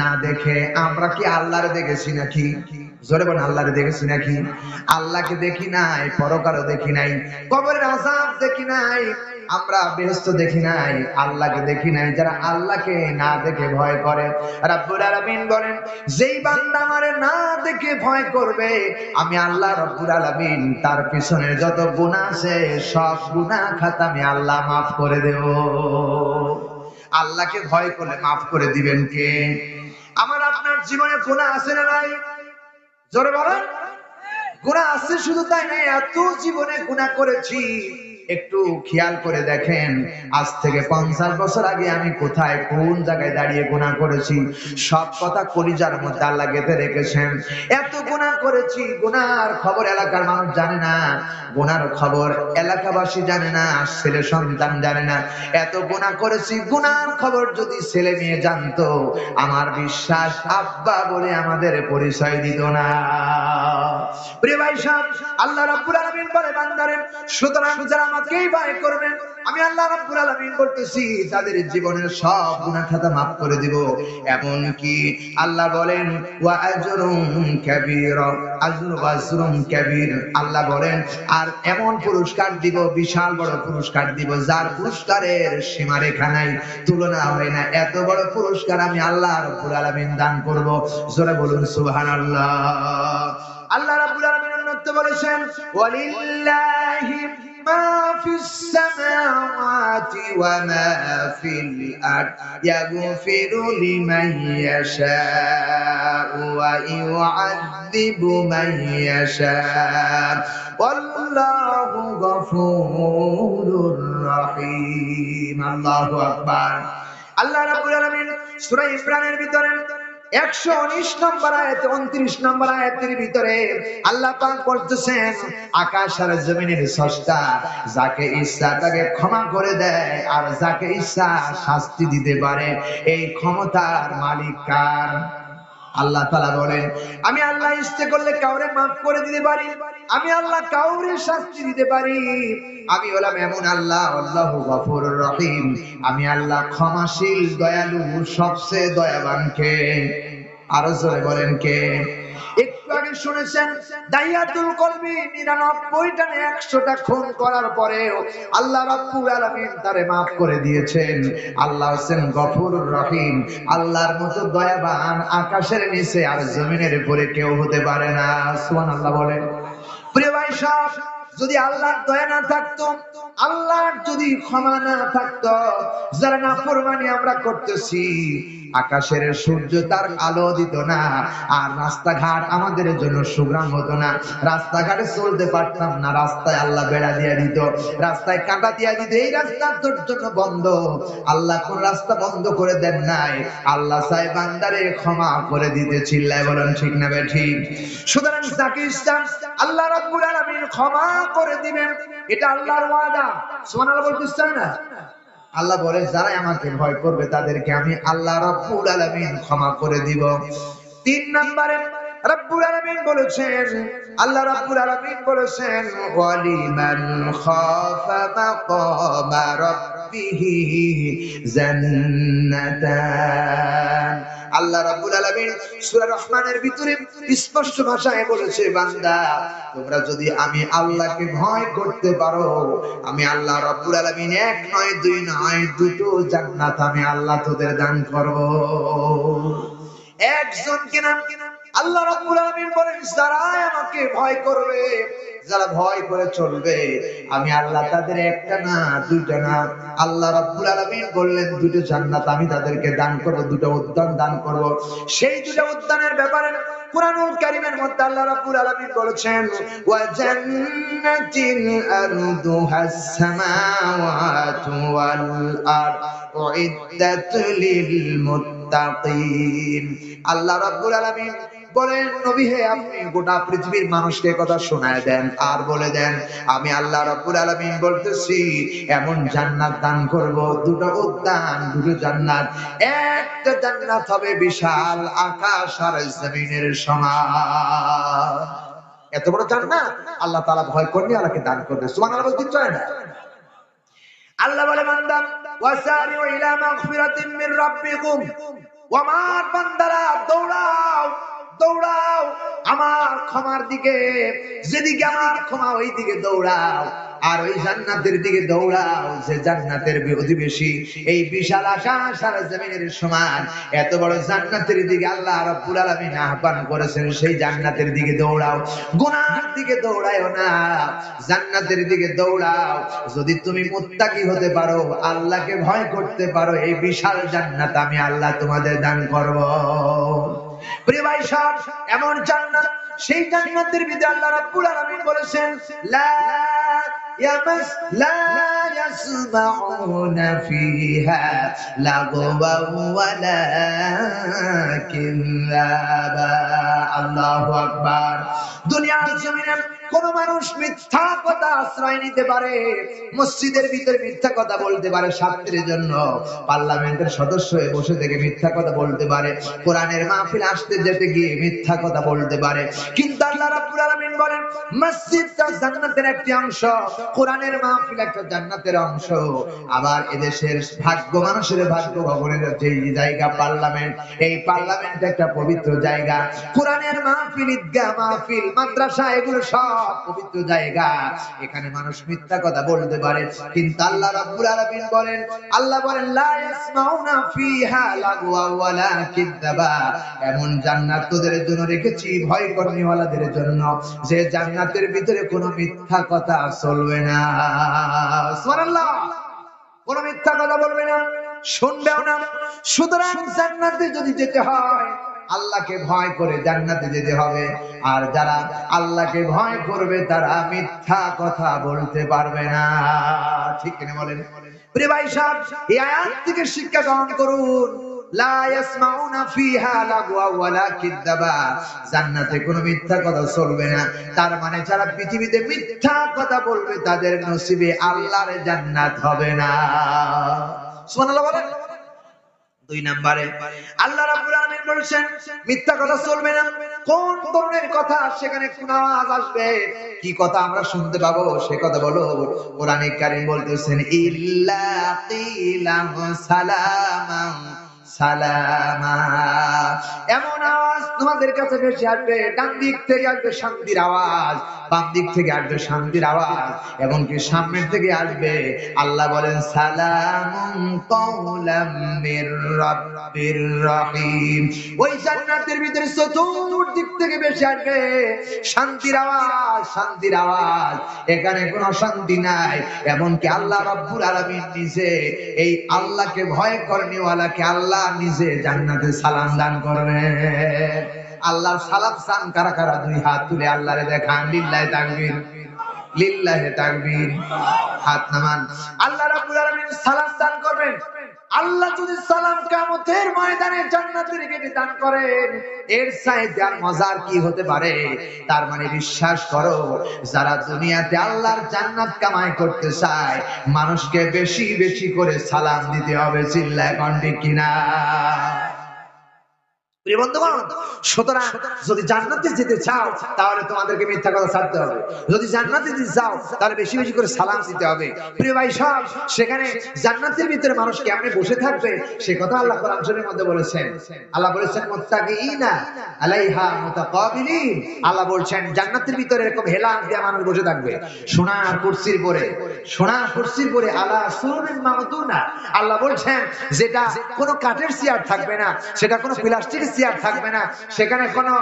না দেখে। আমরা কি আল্লাহরে দেখেছি নাকি? জোরে বলেন, আল্লাহরে দেখেছি নাকি? আল্লাহকে দেখি নাই, পরকালও দেখি নাই, কবরের আযাব দেখি নাই, আমরা বেহেশত দেখি নাই, আল্লাহকে দেখি নাই। যারা আল্লাহকে না দেখে ভয় করে, রাব্বুল আলামিন বলেন, যেই বান্দা আমারে না দেখে ভয় করবে, আমি আল্লাহ রাব্বুল আলামিন তার পিছনের যত গুনাহ আছে সব গুনাহ খাতা আমি আল্লাহ maaf করে দেব। আল্লাহকে ভয় করলে maaf করে দিবেন কে? আমার আপনার জীবনে গুনাহ আছে না নাই? জোরে বলেন। গুনাহ আছে, শুধু তাই না, এত জীবনে গুনাহ করেছি। একটু খেয়াল করে দেখেন, আজ থেকে 50 বছর আগে আমি কোথায়, কোন জায়গায় দাঁড়িয়ে গুনাহ করেছি, সব কথা কলিজার মধ্যে আল্লাহ গেঁথে রেখেছেন। এত গুনাহ করেছি, গুনাহর খবর এলাকার মানুষ জানে না, গুনাহর খবর এলাকাবাসী জানে না, ছেলে সন্তান জানে না। এত গুনাহ করেছি, গুনাহর খবর যদি ছেলে মেয়ে জানতো, আমার বিশ্বাস আব্বা বলে আমাদের পরিচয় দিত না। প্রিয় ভাই সাহেব, আল্লাহ রাব্বুল আলামিন বলে, বান্দারে সুতরাং যারা আমাকেই ভয় করবেন, আমি আল্লাহ রাব্বুল আলামিন বলতেছি তাদের জীবনের সব গুনাহ খাতা maaf করে দিব। এমন কি আল্লাহ বলেন, ওয়া আজরুন কাবীর, আজরুন কাবীর, আল্লাহ বলেন আর এমন পুরস্কার দিব, বিশাল বড় পুরস্কার দিব, যার পুরস্কারের সীমারেখা নাই, তুলনা হয় না। এত বড় পুরস্কার আমি আল্লাহ রাব্বুল আলামিন দান করব। জোরে বলুন সুবহানাল্লাহ। আল্লাহ রাব্বুল আলামিন অন্যত্র বলেছেন, ওয়ালিল্লাহি লিল্লাহি মা ফিস সামাওয়াতি ওয়া মা ফিল আরদ ইয়াগফিরু লিমান ইয়াশাউ ওয়া ইউআযযিবু মান ইয়াশাউ ওয়াল্লাহু গফুরুর রহিম। আল্লাহু আকবার। আল্লাহ রাব্বুল আলামিন সূরা ইমরানের ভিতরে 119 নম্বর আয়াত 29 নম্বর আয়াতের ভিতরে আল্লাহ পাক বলতেছেন, আকাশ আর জমিনের স্রষ্টা যাকে ইচ্ছা তাকে ক্ষমা করে দেয় আর যাকে ইচ্ছা শাস্তি দিতে পারে, এই ক্ষমতার মালিক কার? আল্লাহ তাআলা বলেন, আমি আল্লাহ ইচ্ছে করলে কাউরে মাফ করে দিতে পারি, আমি আল্লাহ কাউরে শাস্তি দিতে পারি। আমি হলাম এমন আল্লাহ, আল্লাহু গফুরুর রহিম। আমি আল্লাহ ক্ষমাশীল, দয়ালু, সবচেয়ে দয়াবান কে? আরো জোরে বলেন কে? একটু আগে শুনেছেন দাইয়াতুল কলবি 99টা 100টা খুন করার পরেও আল্লাহ রাব্বুল আলামিন তারে maaf করে দিয়েছেন। আল্লাহ হচ্ছেন গফুরুর রহিম। আল্লাহর মতো দয়াবান আকাশের নিচে আর জমিনের উপরে কেউ হতে পারে না। সুবহানাল্লাহ বলেন। প্রিয় ভাই সাহেব, যদি আল্লাহর দয়া না থাকতো, আল্লাহর যদি ক্ষমা না থাকতো, যারা নাফরমানি আমরা করতেছি, আকাশের সূর্য তার আলো দিত না, আর রাস্তাঘাট আমাদের জন্য সুগ্রাম হতো না, রাস্তাঘাটে চলতে পারতাম না, রাস্তায় আল্লাহ বেড়া দিয়ে দিত, রাস্তায় কাঁটা দিয়ে দিত, এই রাস্তা তোর জন্য বন্ধ। আল্লাহ কোন রাস্তা বন্ধ করে দেন নাই, আল্লাহ চাই বান্দারে ক্ষমা করে দিতে। চিল্লায় বলেন ঠিক না ঠিক? সুতরাং যাকে ইচ্ছা আল্লাহ রাব্বুল আলামিন ক্ষমা করে দিবেন, এটা আল্লাহর ওয়াদা। সুবহানাল্লাহ বলতেছেন না? আল্লাহ বলে, যারা আমাকে ভয় করবে তাদেরকে আমি আল্লাহ রাব্বুল আলামিন ক্ষমা করে দিব। 3 নম্বরে রাব্বুল আলামিন বলেছেন, আল্লাহ রাব্বুল আলামিন বলেছেন, ওয়ালিমান খাফা মাকামা রাব্বিহি জান্নাতান। আল্লাহ রাব্বুল আলামিন সূরা রহমানের ভিতরে স্পষ্ট ভাষায় বলেছে, বান্দা তোমরা যদি আমি আল্লাহকে ভয় করতে পারো, আমি আল্লাহ রাব্বুল আলামিন 1 নয় 2 নয় 2টো জান্নাত আমি আল্লাহ তোদের দান করব। একজনকে না, আল্লাহ রাব্বুল আলামিন বলেন, যারা আমাকে ভয় করবে, যারা ভয় করে চলবে, আমি আল্লাহ তাদের একটা না 2টা না, আল্লাহ রাব্বুল আলামিন বললেন 2টো জান্নাত আমি তাদেরকে দান করব, 2টো উদ্যান দান করব। সেই 2টো উদ্যানের ব্যাপারে কুরআনুল কারীমের মধ্যে আল্লাহ রাব্বুল আলামিন বলেছেন, ওয়া জান্নাতিন আরদুহাস সামাওয়াতু ওয়াল আরদ উইদ্দাত লিল মুত্তাকিন। আল্লাহ রাব্বুল আলামিন বলেন, নবী হে আপনি গোটা পৃথিবীর মানুষকে কথা শোনায় দেন আর বলে দেন, আমি আল্লাহ রাব্বুল আলামিন বলতেছি এমন জান্নাত দান করব, 2টো উদ্যান, 2টো জান্নাত। একটা জান্নাত হবে বিশাল, আকাশ আর জমিনের সমান। এত বড় জান্নাত আল্লাহ তাআলা ভয় করলে আল্লাহকে দান করবে। সুবহানাল্লাহ বলতে চায় না? আল্লাহ বলে, বান্দা ওয়াসারিউ ইলা মাগফিরাতিন মির রাব্বিকুম, ও আমার বান্দারা দৌড়াও, দৌড়াও আমার ক্ষমার দিকে, যেদিকে আমার ক্ষমা ওই দিকে দৌড়াও, আর ওই জান্নাতের দিকে দৌড়াও যে জান্নাতের অধিবেশী, এই বিশাল আকাশ আর জমিনের সমান এত বড় জান্নাতের দিকে আল্লাহ রাব্বুল আলামিন আহ্বান করেছেন, সেই জান্নাতের দিকে দৌড়াও। গুনার দিকে দৌড়ায়ও না, জান্নাতের দিকে দৌড়াও। যদি তুমি মুত্তাকি হতে পারো, আল্লাহকে ভয় করতে পারো, এই বিশাল জান্নাত আমি আল্লাহ তোমাদের দান করব। প্রিয় ভাই সাহেব, এমন জান্নাত, সেই জান্নাতের ভিতরে আল্লাহ রাব্বুল আলামিন বলেছেন, লা ইয়াসমাউনা ফিহা লাগওয়া ওয়ালা কিযাবা। আল্লাহু আকবার। দুনিয়ার জমিনে কোন মানুষ মিথ্যা কথা আশ্রয় নিতে পারে, মসজিদের ভিতরে মিথ্যা কথা বলতে পারে স্বার্থের জন্য, পার্লামেন্টের সদস্য হয়ে বসে থেকে মিথ্যা কথা বলতে পারে, কোরআনের মাহফিল আসতে যেতে গিয়ে মিথ্যা কথা বলতে পারে, কিন্তু আল্লাহ রাব্বুল আলামিন বলেন মসজিদটা জান্নাতের একটি অংশ, কোরআনের মাহফিল একটা জান্নাতের অংশ। আবার এদেশের ভাগ্য মানুষের ভাগ্য ভবনের যে জায়গা পার্লামেন্ট, এই পার্লামেন্ট একটা পবিত্র জায়গা, কোরআনের মাহফিল, ঈদগাহ মাহফিল, মাদ্রাসা, এগুলো সব সব পবিত্র জায়গা, এখানে মানুষ মিথ্যা কথা বলতে পারে, কিন্তু আল্লাহ রাব্বুল আলামিন বলেন, আল্লাহ বলেন লা ইয়াসমাউনা ফিহা লাগওয়া ওয়ালা কিযাবা। এমন জান্নাত তোদের জন্য রেখেছি, ভয় করনেওয়ালাদের জন্য, যে জান্নাতের ভিতরে কোনো মিথ্যা কথা চলবে না। সুবহানাল্লাহ। কোনো মিথ্যা কথা বলবে না, শুনবেও না। সুতরাং জান্নাতে যদি যেতে হয় আল্লাহকে ভয় করে জান্নাতে যেতে হবে। আর যারা আল্লাহকে ভয় করবে তারা মিথ্যা কথা বলতে পারবে না। ঠিক কিনা বলেন? প্রিয় ভাই সাহেব, এই আয়াত থেকে শিক্ষা গ্রহণ করুন, লা ইয়াসমাউনা ফিহা লাগওয়া ওয়ালা কিযাবা। জান্নাতে কোনো মিথ্যা কথা চলবে না। তার মানে যারা পৃথিবীতে মিথ্যা কথা বলবে তাদের নসিবে আল্লাহর জান্নাত হবে না। সুবহানাল্লাহ বলেন। 2 নম্বরে আল্লাহ রাব্বুল আলামিন বলেছেন মিথ্যা কথা চলবে না। কোন ধরনের কথা? সেখানে কোন আওয়াজ আসবে, কি কথা আমরা শুনতে পাবো সে কথা বলো। কোরআনে কারীম বলতেছেন ইল্লা কিলাম সালামান সালামা। এমন আওয়াজ তোমাদের কাছে বেশি আসবে, ডান দিক থেকে আসবে শান্তির আওয়াজ, বাম দিক থেকে আসবে শান্তির আওয়াজ, এমনকি সামনের থেকে আসবে আল্লাহ বলেন সালামুন কাওলাম মির রাব্বির রহিম। ওই জান্নাতের ভিতরে চতুর্দিক থেকে বেশি আসবে শান্তির আওয়াজ, শান্তির আওয়াজ। এখানে কোনো শান্তি নাই। এমনকি আল্লাহ রাব্বুল আলামিন নিজে এই আল্লাহকে ভয় করনেওয়ালাকে আল্লাহ নিজে জান্নাতে সালাম দান করবে। আল্লাহর সালাম সান কারা কারা? 2 হাত তুলে আল্লাহরে দেখান। লিল্লাহি তাকবীর, লিল্লাহি তাকবীর। হাত নামান। আল্লাহ রাব্বুল আলামিন সালাম দান করবেন। আল্লাহ যদি সালাম কিয়ামতের ময়দানে জান্নাতের গেটে দান করেন, এর চাইতে আর মজার কি হতে পারে? তার মানে বিশ্বাস করো, যারা দুনিয়াতে আল্লাহর জান্নাত কামাই করতে চায় মানুষকে বেশি বেশি করে সালাম দিতে হবে। চিল্লায় কোন ঠিক কিনা? প্রিয় বন্ধুগণ, সুতরাং যদি জান্নাতে যেতে চাও তাহলে তোমাদেরকে মিথ্যা কথা ছাড়তে হবে। যদি জান্নাতে যেতে চাও তাহলে বেশি বেশি করে সালাম দিতে হবে। প্রিয় ভাই সব, সেখানে জান্নাতের ভিতরে মানুষ কেমনে বসে থাকবে সে কথা আল্লাহ কোরআন শরীফের মধ্যে বলেছেন। আল্লাহ বলেছেন মুত্তাকিনা আলাইহা মুতাকাবিলিন। আল্লাহ বলছেন জান্নাতের ভিতরে এরকম হেলান দিয়ে মানুষ বসে থাকবে সোনার কুরসির পরে, সোনার কুরসির পরে আলা সুরুরিন মামদুনা। আল্লাহ বলছেন যেটা কোনো কাঠের চেয়ার থাকবে না, সেটা কোনো প্লাস্টিকের চেয়ার থাকবে না, সেখানে কোনো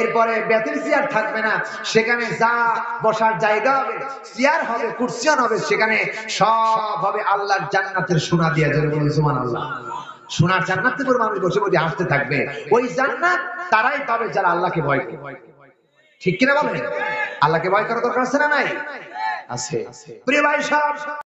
এরপরে বেতের চেয়ার থাকবে না, সেখানে যা বসার জায়গা হবে, চেয়ার হবে, কুরসিয়ান হবে, সেখানে সব হবে আল্লাহর জান্নাতের সোনা দিয়ে। জোরে বলুন সুবহানাল্লাহ। সোনার জান্নাতের উপর মানুষ বসে বসে হাসতে থাকবে। ওই জান্নাত তারাই পাবে যারা আল্লাহকে ভয় করে। ঠিক কিনা বলেন? আল্লাহকে ভয় করার দরকার আছে না নাই? আছে। প্রিয় ভাই সব